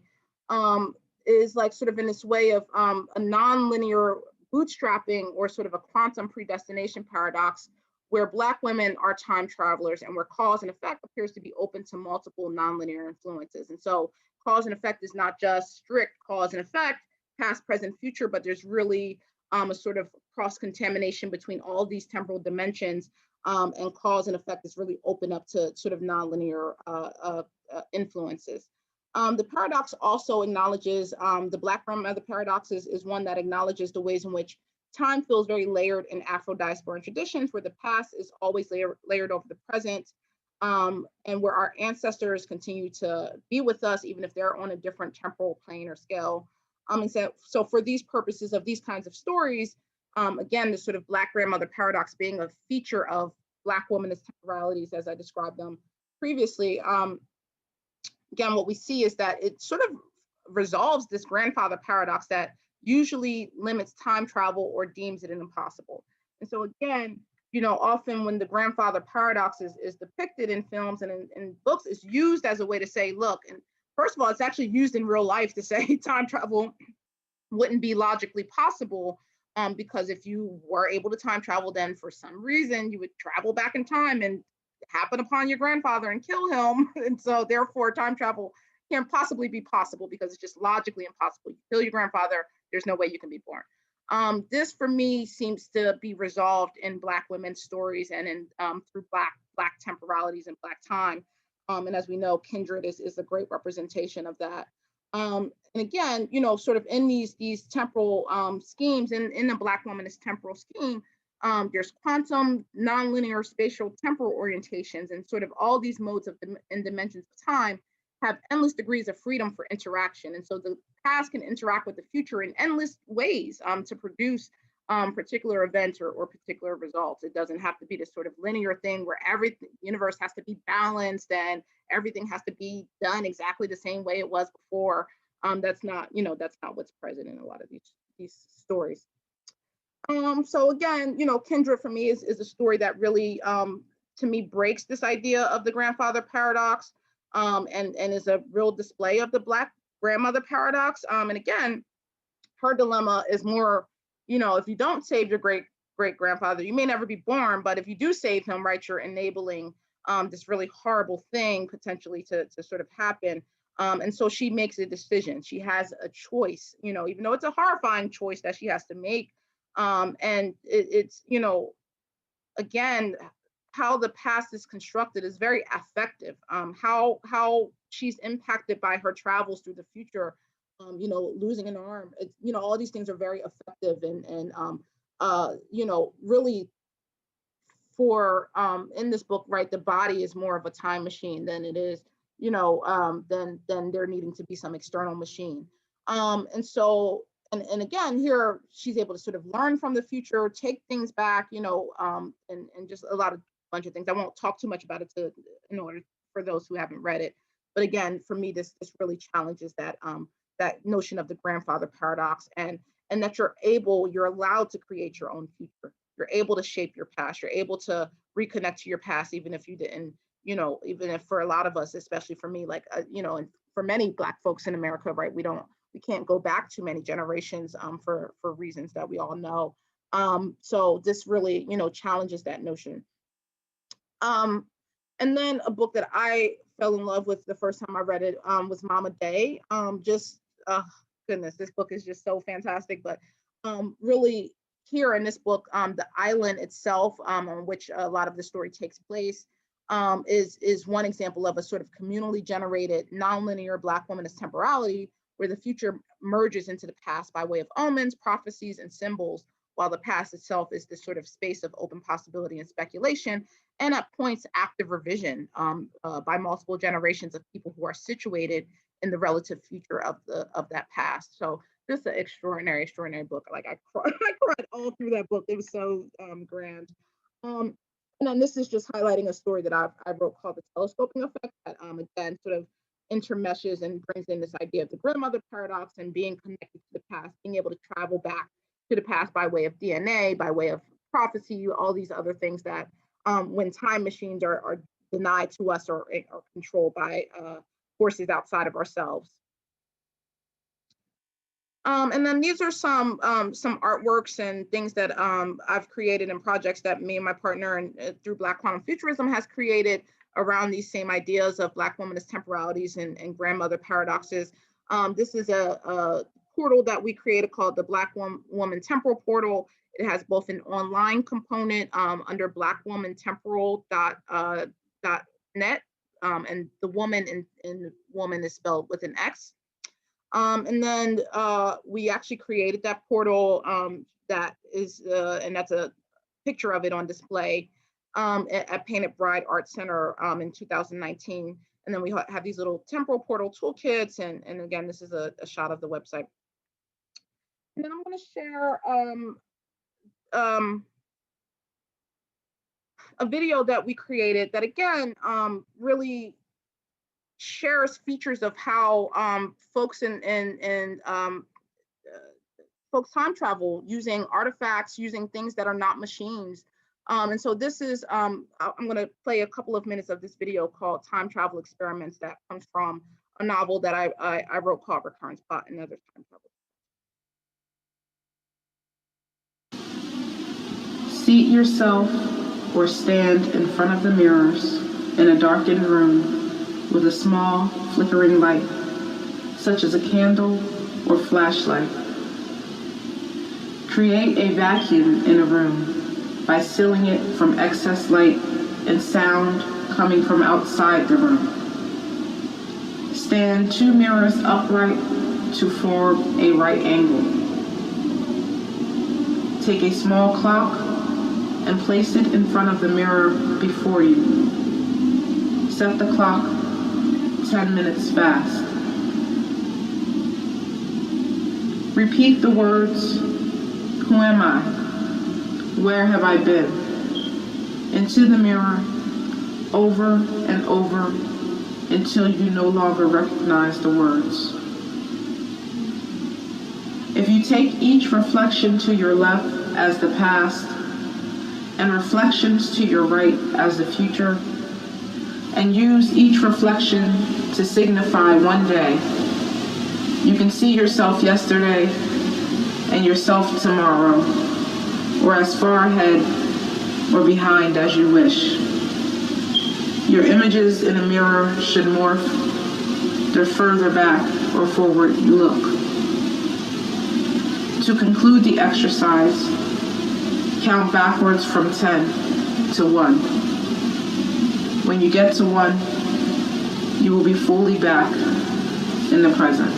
is like sort of in this way of a nonlinear bootstrapping or sort of a quantum predestination paradox where Black women are time travelers and where cause and effect appears to be open to multiple nonlinear influences. And so cause and effect is not just strict cause and effect. past, present, future, but there's really a sort of cross-contamination between all these temporal dimensions, and cause and effect is really open up to sort of nonlinear influences. The paradox also acknowledges, the Black grandmother paradox is one that acknowledges the ways in which time feels very layered in Afro-diasporan traditions, where the past is always layered over the present, and where our ancestors continue to be with us, even if they're on a different temporal plane or scale. And so for these purposes of these kinds of stories, again, the sort of Black grandmother paradox being a feature of Black womanist temporalities, as I described them previously, again, what we see is that it sort of resolves this grandfather paradox that usually limits time travel or deems it an impossible. And so again, often when the grandfather paradox is depicted in films and in books, is used as a way to say, look, and first of all, it's actually used in real life to say time travel wouldn't be logically possible, because if you were able to time travel, then for some reason you would travel back in time and happen upon your grandfather and kill him. And so therefore time travel can't possibly be possible because it's just logically impossible. You kill your grandfather, there's no way you can be born. This for me seems to be resolved in Black women's stories and in through Black temporalities and Black time. And as we know, kindred is a great representation of that. And again, sort of in these temporal schemes, in the Black womanist temporal scheme, there's quantum, nonlinear, spatial, temporal orientations, and sort of all these modes of and dimensions of time have endless degrees of freedom for interaction. And so the past can interact with the future in endless ways to produce particular events or particular results. It doesn't have to be this sort of linear thing where everything universe has to be balanced and everything has to be done exactly the same way it was before. That's not what's present in a lot of these stories. So again, Kindred for me is a story that really, to me, breaks this idea of the grandfather paradox, and is a real display of the Black grandmother paradox. And again, her dilemma is more, if you don't save your great grandfather, you may never be born, but if you do save him, right, you're enabling this really horrible thing potentially to sort of happen. And so she makes a decision. She has a choice, even though it's a horrifying choice that she has to make. And it's, again, how the past is constructed is very affective. How she's impacted by her travels through the future, losing an arm, all these things are very effective and really for in this book, right, the body is more of a time machine than it is, than there needing to be some external machine. And so, and again, here she's able to sort of learn from the future, take things back, and just a bunch of things. I won't talk too much about it in order for those who haven't read it. But again, for me, this really challenges that that notion of the grandfather paradox, and that you're allowed to create your own future. You're able to shape your past. You're able to reconnect to your past, even if you didn't, even if for a lot of us, especially for me, like, and for many Black folks in America, right, we can't go back too many generations for reasons that we all know. So this really, challenges that notion. And then a book that I fell in love with the first time I read it was Mama Day. Goodness, this book is just so fantastic. But really here in this book, the island itself, on which a lot of the story takes place, is one example of a sort of communally generated nonlinear Black womanist temporality, where the future merges into the past by way of omens, prophecies, and symbols, while the past itself is this sort of space of open possibility and speculation, and at points active revision by multiple generations of people who are situated in the relative future of that past. So this is an extraordinary book. Like I cried all through that book. It was so grand. And then this is just highlighting a story that I wrote called The Telescoping Effect, that again sort of intermeshes and brings in this idea of the grandmother paradox and being connected to the past, being able to travel back to the past by way of DNA, by way of prophecy, all these other things that when time machines are denied to us or controlled by forces outside of ourselves. And then these are some artworks and things that I've created in projects that me and my partner and through Black Quantum Futurism has created around these same ideas of Black womanist temporalities and grandmother paradoxes. This is a portal that we created called the Black Woman Temporal Portal. It has both an online component under blackwomantemporal.net, and the woman in woman is spelled with an X. And then we actually created that portal that is, and that's a picture of it on display at Painted Bride Art Center in 2019. And then we have these little temporal portal toolkits. And again, this is a shot of the website. And then I'm going to share a video that we created that, again, really shares features of how folks folks time travel using artifacts, using things that are not machines. And so this is, I'm going to play a couple of minutes of this video called Time Travel Experiments that comes from a novel that I wrote called Recurrence Plot and Other Time Travel. Seat yourself or stand in front of the mirrors in a darkened room with a small flickering light, such as a candle or flashlight. Create a vacuum in a room by sealing it from excess light and sound coming from outside the room. Stand 2 mirrors upright to form a right angle. Take a small clock and place it in front of the mirror before you. Set the clock 10 minutes fast. Repeat the words, who am I? Where have I been? Into the mirror, over and over, until you no longer recognize the words. If you take each reflection to your left as the past, and reflections to your right as the future, and use each reflection to signify one day, you can see yourself yesterday and yourself tomorrow, or as far ahead or behind as you wish. Your images in a mirror should morph the further back or forward you look. To conclude the exercise, count backwards from 10 to 1. When you get to 1, you will be fully back in the present.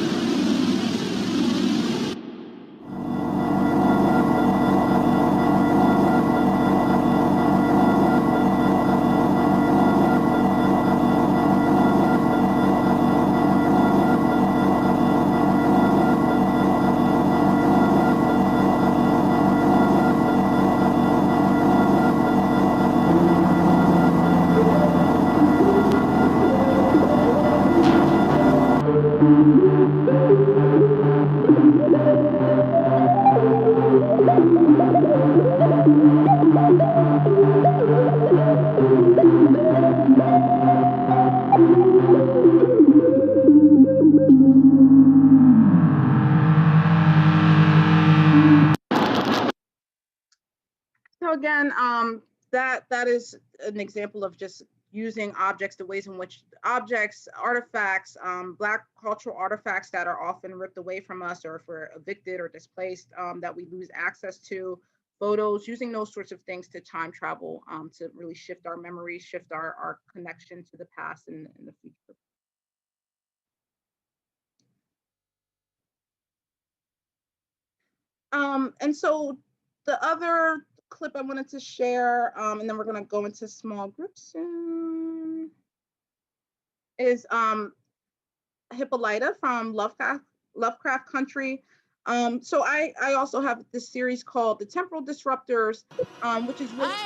So again, that is an example of just using objects, the ways in which objects, artifacts, Black cultural artifacts that are often ripped away from us, or if we're evicted or displaced, that we lose access to, photos, using those sorts of things to time travel, to really shift our memories, shift our connection to the past and the future. And so the other clip I wanted to share, and then we're going to go into small groups soon, is Hippolyta from Lovecraft Country. So I also have this series called The Temporal Disruptors, which is really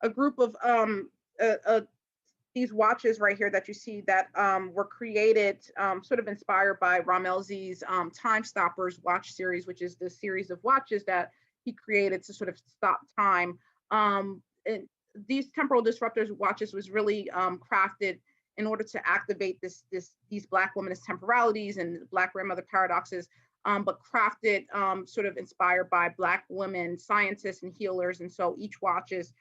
a group of these watches right here that you see that were created sort of inspired by Ramelzi's Time Stoppers watch series, which is the series of watches that he created to sort of stop time. And these temporal disruptors watches was really crafted in order to activate these Black women's temporalities and Black grandmother paradoxes, but crafted sort of inspired by Black women scientists and healers. And so each watch is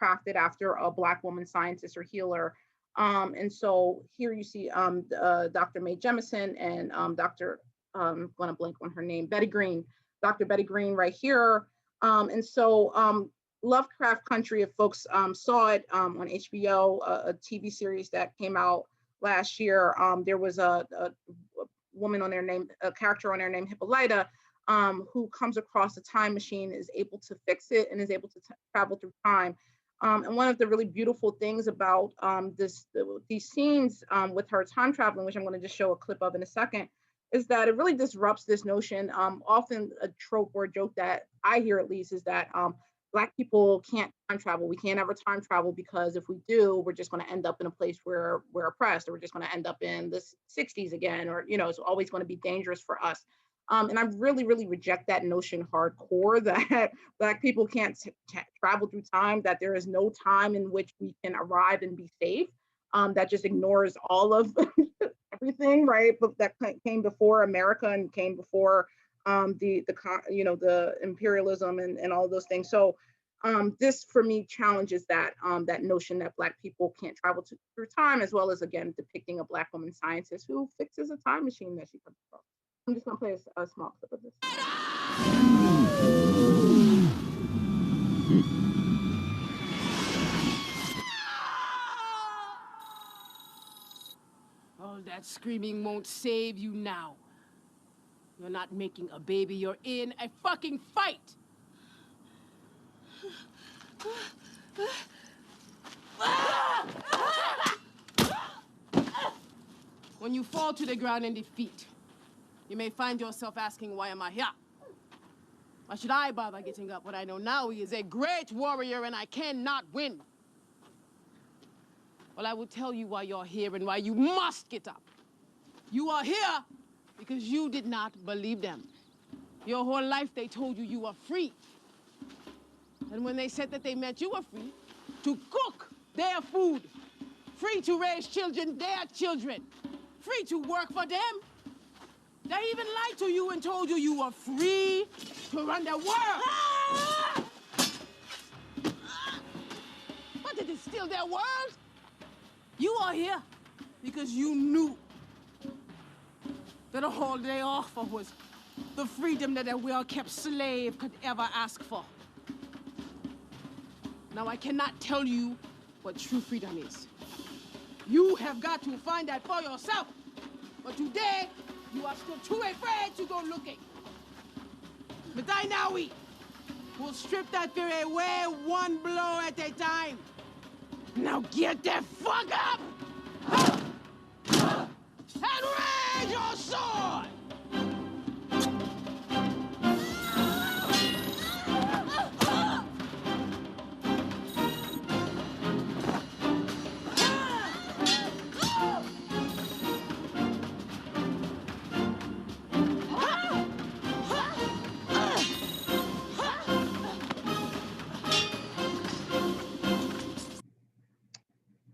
crafted after a Black woman scientist or healer. And so here you see Dr. Mae Jemison and Dr. I'm going to blank on her name, Betty Green, Dr. Betty Green right here. And so Lovecraft Country, if folks saw it on HBO, a TV series that came out last year, there was a woman on there named, a character on there named Hippolyta, who comes across a time machine, is able to fix it, and is able to travel through time. And one of the really beautiful things about these scenes with her time traveling, which I'm going to just show a clip of in a second, is that it really disrupts this notion. Often a trope or a joke that I hear, at least, is that Black people can't time travel. We can't ever time travel because if we do, we're just going to end up in a place where we're oppressed, or we're just going to end up in the 60s again, or, you know, it's always going to be dangerous for us. And I really, really reject that notion hardcore, that Black people can't travel through time, that there is no time in which we can arrive and be safe. That just ignores all of everything, right? But that came before America and came before the imperialism and all of those things. So this for me challenges that that notion that Black people can't travel through time, as well as, again, depicting a Black woman scientist who fixes a time machine that she comes across. I'm just gonna play a small clip of this. All that screaming won't save you now. You're not making a baby, you're in a fucking fight! When you fall to the ground in defeat, you may find yourself asking, why am I here? Why should I bother getting up when I know now he is a great warrior and I cannot win? Well, I will tell you why you're here and why you must get up. You are here because you did not believe them. Your whole life they told you you were free. And when they said that they meant you were free to cook their food, free to raise children, their children, free to work for them, they even lied to you and told you you were free to run the world. But did it steal their world? You are here because you knew that all they offer was the freedom that a well-kept slave could ever ask for. Now, I cannot tell you what true freedom is. You have got to find that for yourself. But today, you are still too afraid to go looking. But I now will strip that fear away one blow at a time. Now get the fuck up! And raise your sword!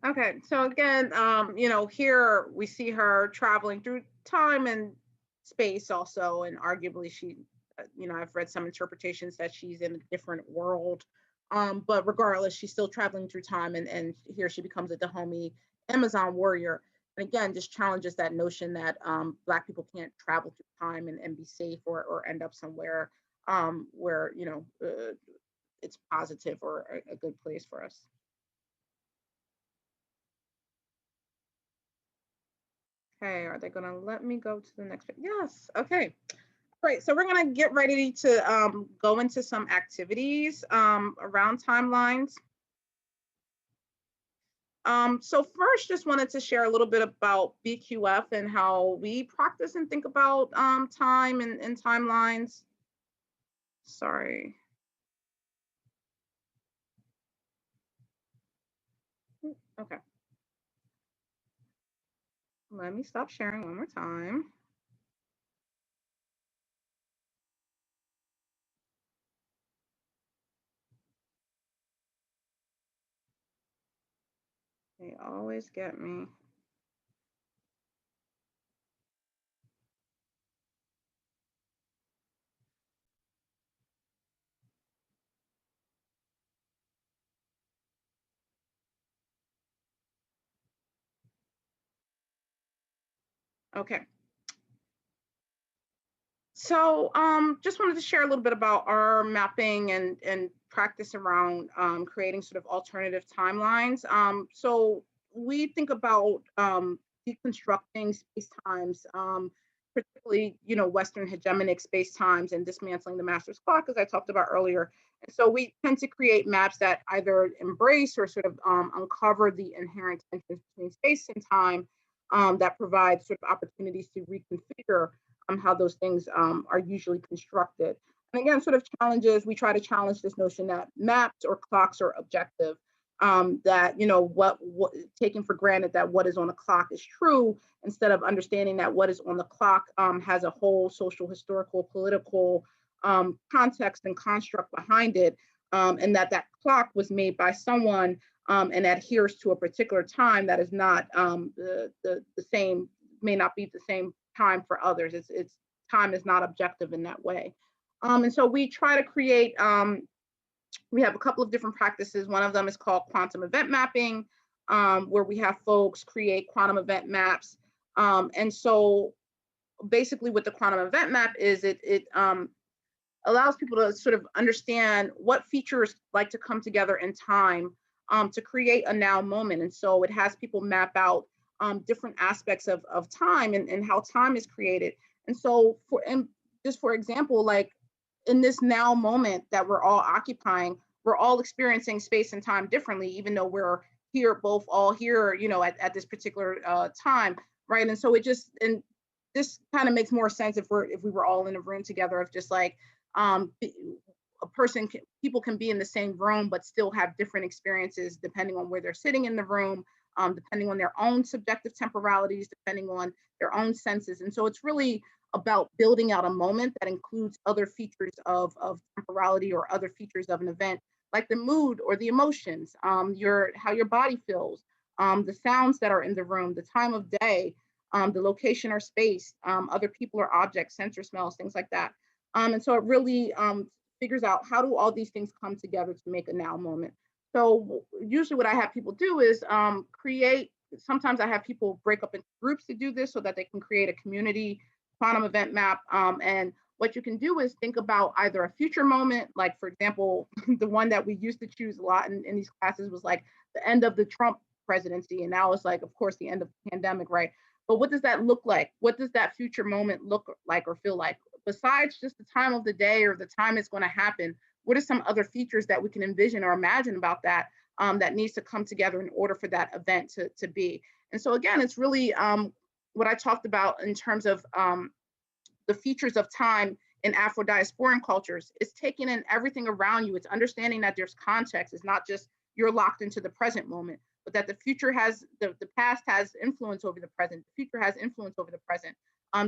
Okay, so again, here we see her traveling through time and space also, and arguably she, I've read some interpretations that she's in a different world, but regardless, she's still traveling through time, and here she becomes a Dahomey Amazon warrior, and again, just challenges that notion that Black people can't travel through time and be safe or end up somewhere where, it's positive or a good place for us. Okay, are they gonna let me go to the next page? Yes, okay. Great, so we're gonna get ready to go into some activities around timelines. So first, just wanted to share a little bit about BQF and how we practice and think about time and timelines. Sorry. Okay. Let me stop sharing one more time. They always get me. Okay. So just wanted to share a little bit about our mapping and practice around creating sort of alternative timelines. So we think about deconstructing space-times, particularly, Western hegemonic space-times, and dismantling the master's clock, as I talked about earlier. And so we tend to create maps that either embrace or sort of uncover the inherent tensions between space and time, that provide sort of opportunities to reconfigure how those things are usually constructed. And again, sort of challenges, we try to challenge this notion that maps or clocks are objective, that, what taking for granted that what is on the clock is true, instead of understanding that what is on the clock has a whole social, historical, political context and construct behind it, and that clock was made by someone and adheres to a particular time that is not the same, may not be the same time for others. It's time is not objective in that way. And so we try to create, we have a couple of different practices. One of them is called quantum event mapping, where we have folks create quantum event maps. And so basically what the quantum event map is, it allows people to sort of understand what features like to come together in time to create a now moment. And so it has people map out different aspects of time and how time is created. And so just for example, like in this now moment that we're all occupying, we're all experiencing space and time differently, even though we're all here, at this particular time, right? And so this kind of makes more sense if we were all in a room together, of just like people can be in the same room but still have different experiences depending on where they're sitting in the room, depending on their own subjective temporalities, depending on their own senses. And so it's really about building out a moment that includes other features of temporality or other features of an event, like the mood or the emotions, how your body feels, the sounds that are in the room, the time of day, the location or space, other people or objects, sensor smells, things like that. And so it really figures out how do all these things come together to make a now moment. So usually what I have people do is sometimes I have people break up into groups to do this so that they can create a community quantum event map. And what you can do is think about either a future moment, like for example, the one that we used to choose a lot in these classes was like the end of the Trump presidency. And now it's like, of course, the end of the pandemic, right? But what does that look like? What does that future moment look like or feel like? Besides just the time of the day or the time it's going to happen, what are some other features that we can envision or imagine about that that needs to come together in order for that event to be? And so again, it's really what I talked about in terms of the features of time in Afro-diasporan cultures. It's taking in everything around you. It's understanding that there's context. It's not just you're locked into the present moment, but that the past has influence over the present. The future has influence over the present.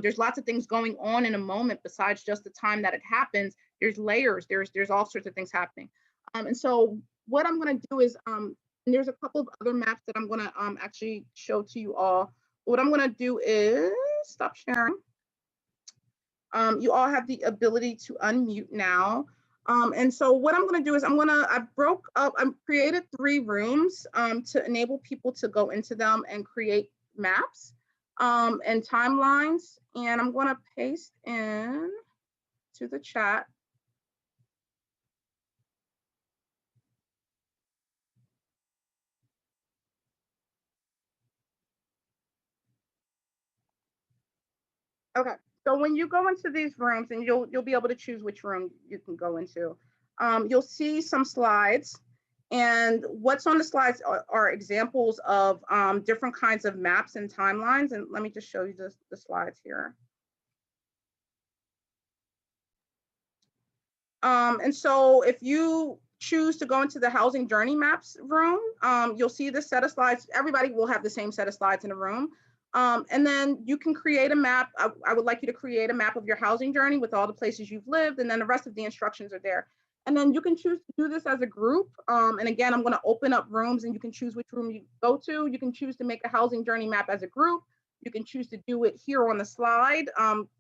There's lots of things going on in a moment besides just the time that it happens. There's layers, there's all sorts of things happening. And so what I'm gonna do is, and there's a couple of other maps that I'm gonna actually show to you all. What I'm gonna do is stop sharing. You all have the ability to unmute now. And so what I'm gonna do is I created 3 rooms to enable people to go into them and create maps and timelines. And I'm gonna paste in to the chat. Okay, so when you go into these rooms, and you'll be able to choose which room you can go into, you'll see some slides, and what's on the slides are examples of different kinds of maps and timelines. And let me just show you the slides here. And so if you choose to go into the housing journey maps room, you'll see this set of slides. Everybody will have the same set of slides in a room. And then you can create a map. I would like you to create a map of your housing journey with all the places you've lived, and then the rest of the instructions are there. And then you can choose to do this as a group. And again, I'm gonna open up rooms and you can choose which room you go to. You can choose to make a housing journey map as a group. You can choose to do it here on the slide,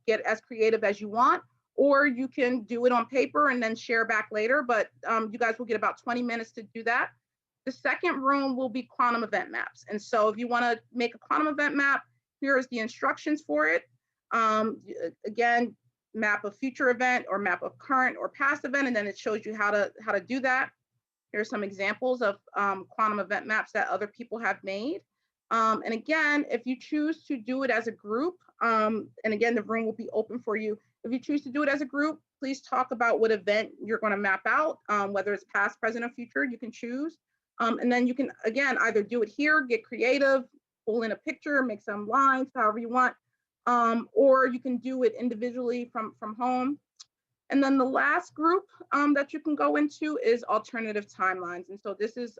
get as creative as you want, or you can do it on paper and then share back later. But you guys will get about 20 minutes to do that. The second room will be quantum event maps. And so if you want to make a quantum event map, here is the instructions for it. Again, map a future event or map a current or past event, and then it shows you how to do that. Here's some examples of quantum event maps that other people have made. And again, if you choose to do it as a group, and again, the room will be open for you. If you choose to do it as a group, please talk about what event you're going to map out, whether it's past, present, or future, you can choose. And then you can, again, either do it here, get creative, pull in a picture, make some lines, however you want, or you can do it individually from home. And then the last group that you can go into is alternative timelines. And so this is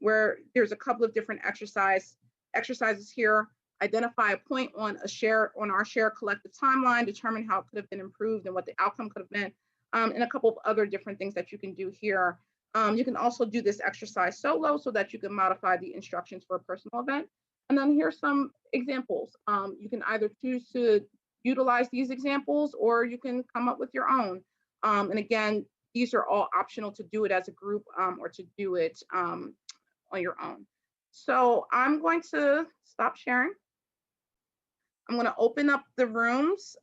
where there's a couple of different exercises here. Identify a point on our shared collective timeline, determine how it could have been improved and what the outcome could have been, and a couple of other different things that you can do here. You can also do this exercise solo so that you can modify the instructions for a personal event. And then here's some examples. You can either choose to utilize these examples or you can come up with your own. And again, these are all optional to do it as a group or to do it on your own. So I'm going to stop sharing. I'm going to open up the rooms.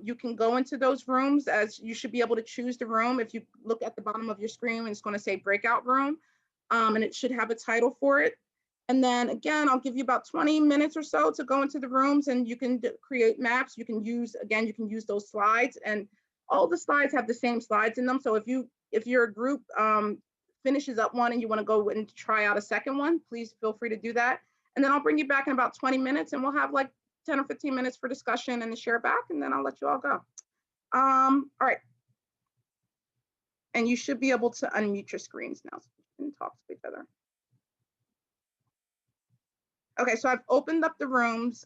You can go into those rooms, as you should be able to choose the room. If you look at the bottom of your screen, it's going to say breakout room, and it should have a title for it. And then again, I'll give you about 20 minutes or so to go into the rooms, and you can create maps. You can use, again, you can use those slides, and all the slides have the same slides in them. So if your group finishes up one and you want to go and try out a second one, please feel free to do that. And then I'll bring you back in about 20 minutes and we'll have like 10 or 15 minutes for discussion and to share back, and then I'll let you all go. All right. And you should be able to unmute your screens now so you can talk to each other. Okay, so I've opened up the rooms.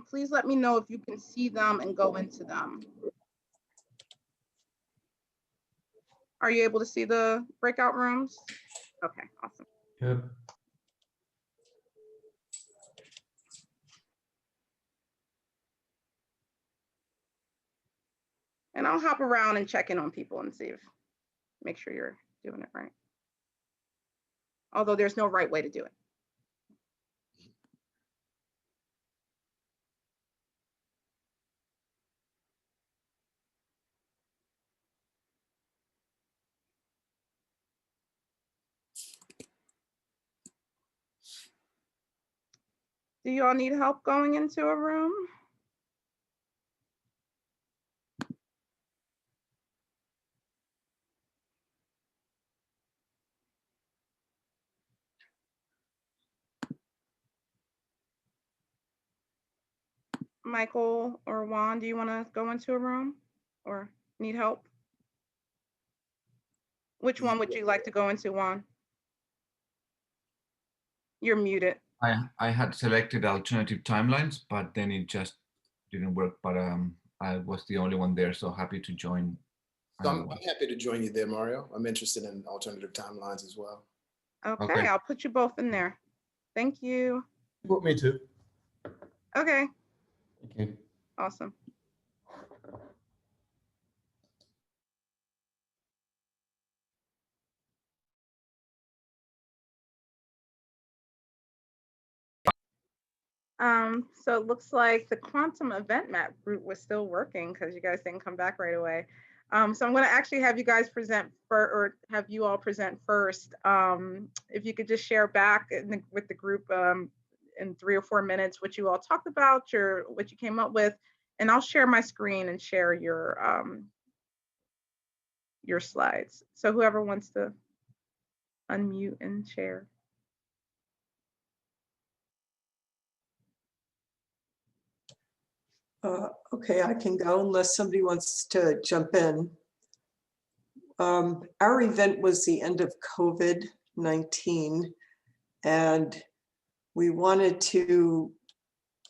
Please let me know if you can see them and go into them. Are you able to see the breakout rooms? Okay, awesome. Yep. And I'll hop around and check in on people and see make sure you're doing it right. Although there's no right way to do it. Do you all need help going into a room? Michael or Juan, do you want to go into a room or need help? Which one would you like to go into, Juan? You're muted. I had selected alternative timelines, but then it just didn't work. But I was the only one there, so happy to join. So I'm happy to join you there, Mario. I'm interested in alternative timelines as well. Okay, I'll put you both in there. Thank you. Put me too. Okay. Thank you. Awesome. So it looks like the quantum event map group was still working because you guys didn't come back right away. So I'm going to actually have you guys present or have you all present first. If you could just share back with the group in 3 or 4 minutes what you all talked about, what you came up with, and I'll share my screen and share your slides. So whoever wants to unmute and share. Okay, I can go unless somebody wants to jump in. Our event was the end of COVID-19, and we wanted to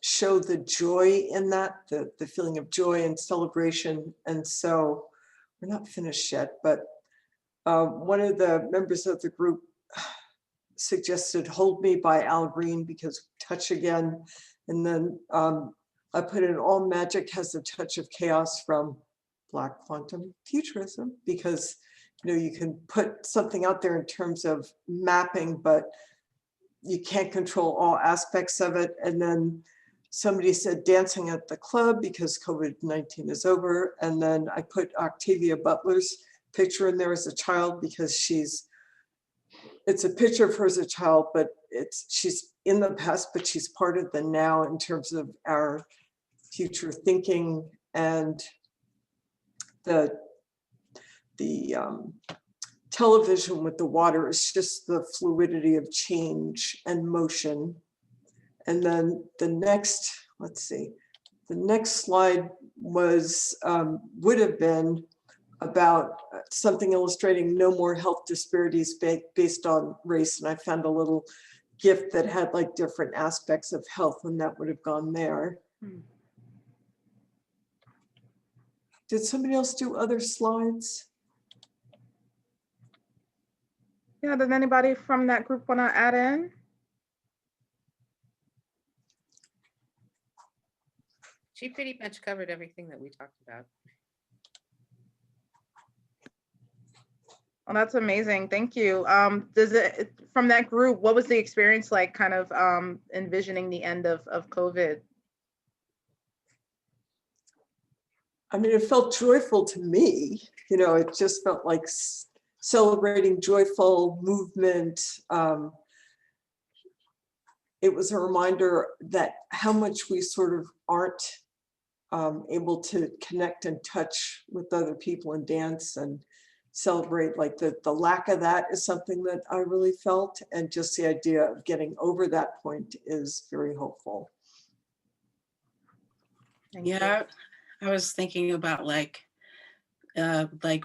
show the joy in that, the feeling of joy and celebration. And so we're not finished yet, but one of the members of the group suggested Hold Me by Al Green because touch again. And then I put in All Magic Has a Touch of Chaos from Black Quantum Futurism, because you can put something out there in terms of mapping, but you can't control all aspects of it. And then somebody said dancing at the club because COVID-19 is over. And then I put Octavia Butler's picture in there as a child because it's a picture of her as a child, but she's in the past, but she's part of the now in terms of our future thinking. And the television with the water is just the fluidity of change and motion. And then the next, let's see, the next slide was, would have been about something illustrating no more health disparities based on race. And I found a little gift that had like different aspects of health, and that would have gone there. Did somebody else do other slides? Yeah, does anybody from that group want to add in? She pretty much covered everything that we talked about. Well, that's amazing. Thank you. From that group, what was the experience like kind of envisioning the end of COVID? I mean, it felt joyful to me. You know, it just felt like celebrating joyful movement. It was a reminder that how much we sort of aren't able to connect and touch with other people and dance and celebrate. Like the lack of that is something that I really felt, and just the idea of getting over that point is very hopeful. Yeah, I was thinking about like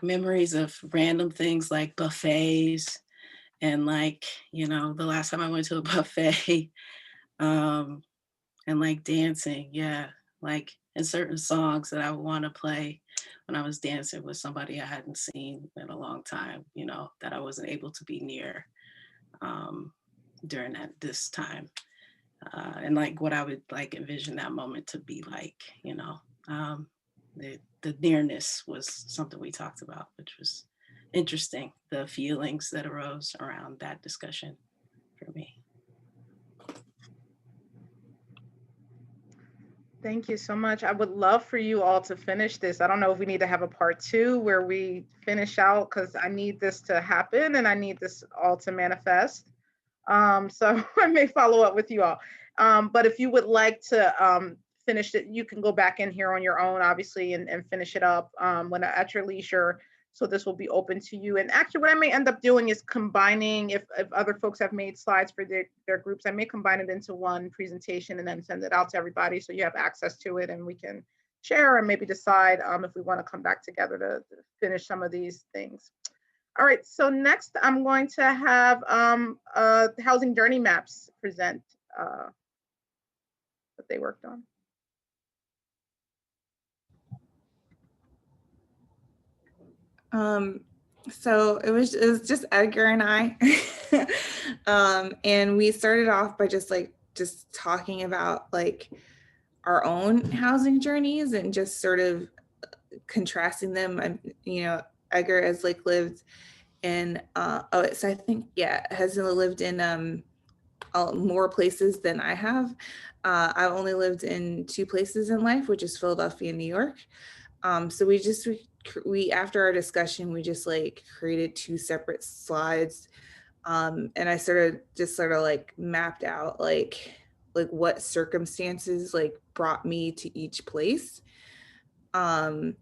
memories of random things like buffets, and like, you know, the last time I went to a buffet, and like dancing, yeah, like in certain songs that I would want to play when I was dancing with somebody I hadn't seen in a long time, you know, that I wasn't able to be near during this time. And like what I would like envision that moment to be like, you know, the nearness was something we talked about, which was interesting, the feelings that arose around that discussion for me. Thank you so much. I would love for you all to finish this. I don't know if we need to have a part 2 where we finish out, because I need this to happen and I need this all to manifest. So I may follow up with you all. But if you would like to finish it, you can go back in here on your own, obviously, and finish it up at your leisure. So this will be open to you. And actually what I may end up doing is combining, if other folks have made slides for their groups, I may combine it into one presentation and then send it out to everybody so you have access to it and we can share and maybe decide if we want to come back together to finish some of these things. All right, so next I'm going to have housing journey maps present what they worked on. So it was just Edgar and I, and we started off by just talking about like our own housing journeys and just sort of contrasting them. You know, Edgar has like lived in so I think has lived in more places than I have. I've only lived in 2 places in life, which is Philadelphia and New York. So we after our discussion, we just like created 2 separate slides, and I sort of like mapped out like what circumstances like brought me to each place, and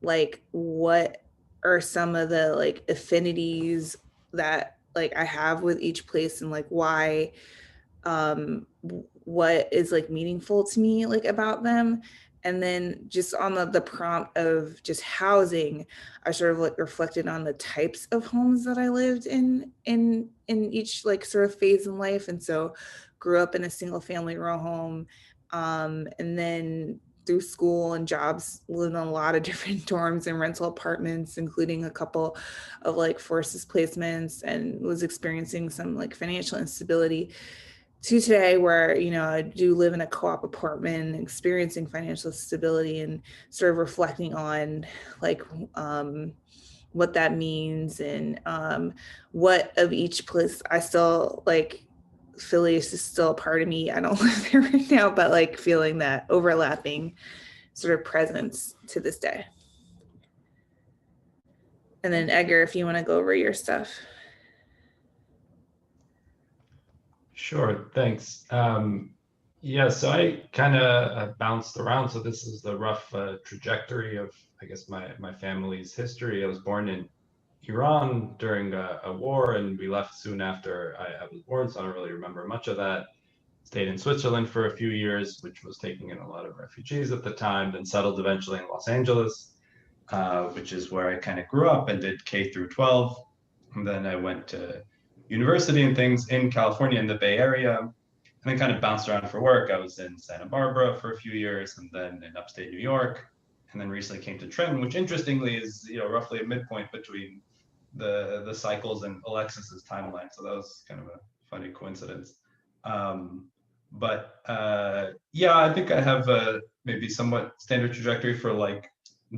like what are some of the like affinities that like I have with each place, and like why what is like meaningful to me like about them. And then just on the prompt of just housing, I sort of like reflected on the types of homes that I lived in each like sort of phase in life. And so grew up in a single family row home, and then through school and jobs lived in a lot of different dorms and rental apartments, including a couple of like forced displacements, and was experiencing some like financial instability, to today where, you know, I do live in a co-op apartment, experiencing financial stability and sort of reflecting on like what that means, and what of each place I still like Phillips is still a part of me. I don't live there right now, but like feeling that overlapping sort of presence to this day. And then Edgar, if you want to go over your stuff. Sure, thanks. Yeah, so I kind of bounced around. So this is the rough trajectory of, I guess, my family's history. I was born in Iran during a war, and we left soon after I was born, so I don't really remember much of that. Stayed in Switzerland for a few years, which was taking in a lot of refugees at the time, then settled eventually in Los Angeles, which is where I kind of grew up and did K through 12. And then I went to university and things in California in the Bay Area, and then kind of bounced around for work. I was in Santa Barbara for a few years, and then in upstate New York, and then recently came to Trenton, which interestingly is, you know, roughly a midpoint between the cycles and Alexis's timeline. So that was kind of a funny coincidence. Yeah, I think I have a maybe somewhat standard trajectory for like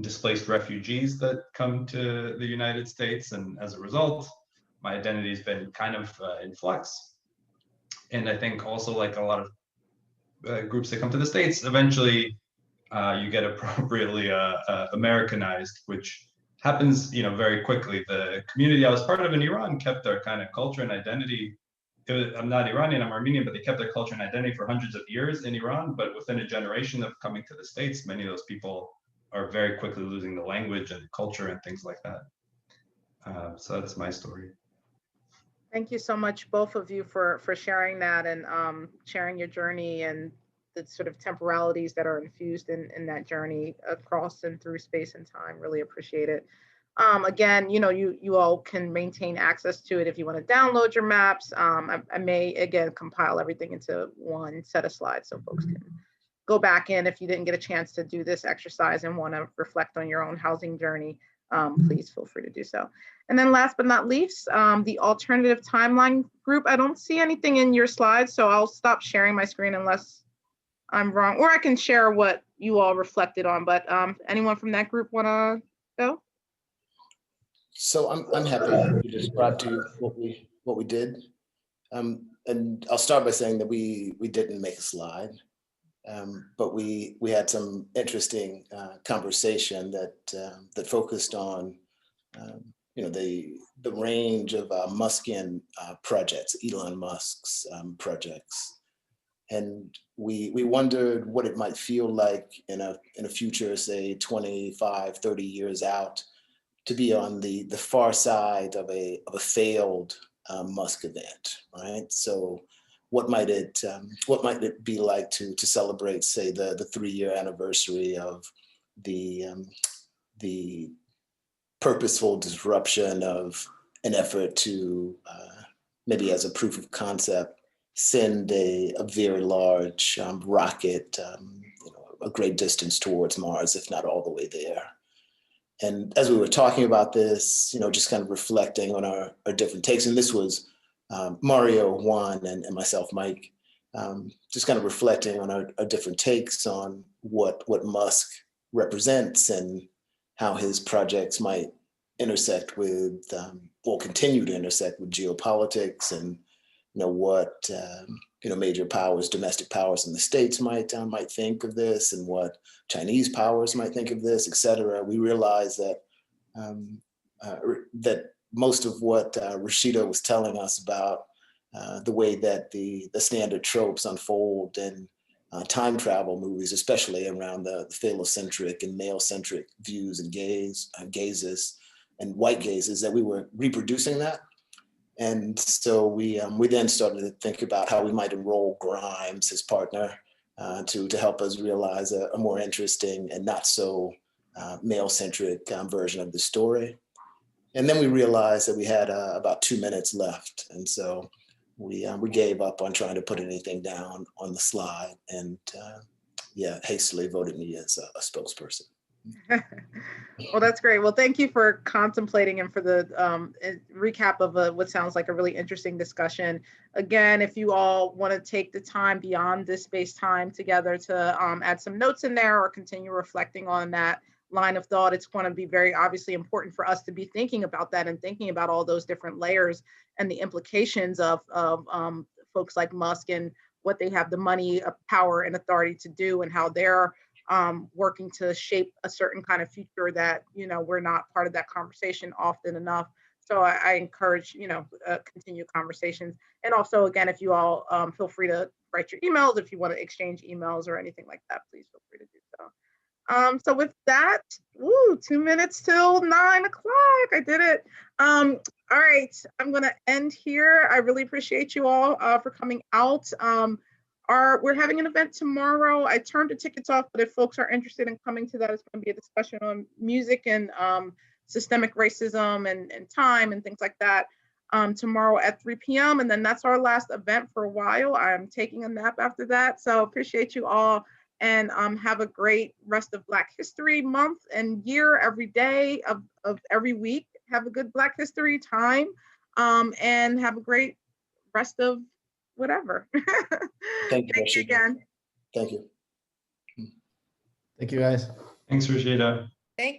displaced refugees that come to the United States, and as a result, my identity has been kind of in flux. And I think also, like a lot of groups that come to the States, eventually you get appropriately Americanized, which happens, you know, very quickly. The community I was part of in Iran kept their kind of culture and identity. I'm not Iranian, I'm Armenian, but they kept their culture and identity for hundreds of years in Iran. But within a generation of coming to the States, many of those people are very quickly losing the language and culture and things like that. So that's my story. Thank you so much, both of you, for sharing that and sharing your journey and the sort of temporalities that are infused in that journey across and through space and time. Really appreciate it. Again, you know, you all can maintain access to it if you want to download your maps. I may, again, compile everything into one set of slides so folks can go back in if you didn't get a chance to do this exercise and want to reflect on your own housing journey. Please feel free to do so. And then last but not least, the alternative timeline group. I don't see anything in your slides, so I'll stop sharing my screen unless I'm wrong, or I can share what you all reflected on, but anyone from that group want to go? So I'm happy to describe to you what we did. And I'll start by saying that we didn't make a slide, but we had some interesting conversation that focused on you know, the range of Muskian projects, Elon Musk's projects. And we wondered what it might feel like in a future, say 25, 30 years out, to be on the far side of a failed Musk event, right? So what might it be like to celebrate, say, the 3-year anniversary of the purposeful disruption of an effort to maybe as a proof of concept send a very large rocket, you know, a great distance towards Mars, if not all the way there. And as we were talking about this, you know, just kind of reflecting on our different takes, and this was Mario, Juan, and myself, Mike, just kind of reflecting on our different takes on what Musk represents and how his projects might intersect with, will continue to intersect with geopolitics, and you know what you know, major powers, domestic powers in the States might think of this, and what Chinese powers might think of this, et cetera. We realize that that most of what Rasheedah was telling us about the way that the standard tropes unfold in time travel movies, especially around the phallocentric and male-centric views and gazes and white gazes, that we were reproducing that. And so we then started to think about how we might enroll Grimes, his partner, to help us realize a more interesting and not so male-centric version of the story. And then we realized that we had about 2 minutes left, and so we gave up on trying to put anything down on the slide, and yeah, hastily voted me as a spokesperson. Well, that's great. Well, thank you for contemplating and for the recap of what sounds like a really interesting discussion. Again, if you all want to take the time beyond this space time together to add some notes in there or continue reflecting on that line of thought, it's going to be very obviously important for us to be thinking about that and thinking about all those different layers and the implications of folks like Musk and what they have the money, power, and authority to do, and how they're working to shape a certain kind of future that, we're not part of that conversation often enough. So I encourage, continued conversations. And also, again, if you all feel free to write your emails, if you want to exchange emails or anything like that, please feel free to do so. So with that, 2 minutes till 9 o'clock. I did it. All right, I'm going to end here. I really appreciate you all for coming out. We're having an event tomorrow. I turned the tickets off, but if folks are interested in coming to that, it's going to be a discussion on music and systemic racism and time and things like that tomorrow at 3 p.m. And then that's our last event for a while. I'm taking a nap after that. So appreciate you all, and have a great rest of Black History Month and year, every day of every week. Have a good Black History time, and have a great rest of whatever. Thank you, Thank you again. Thank you. Thank you, guys. Thanks, Rasheedah. Thank you.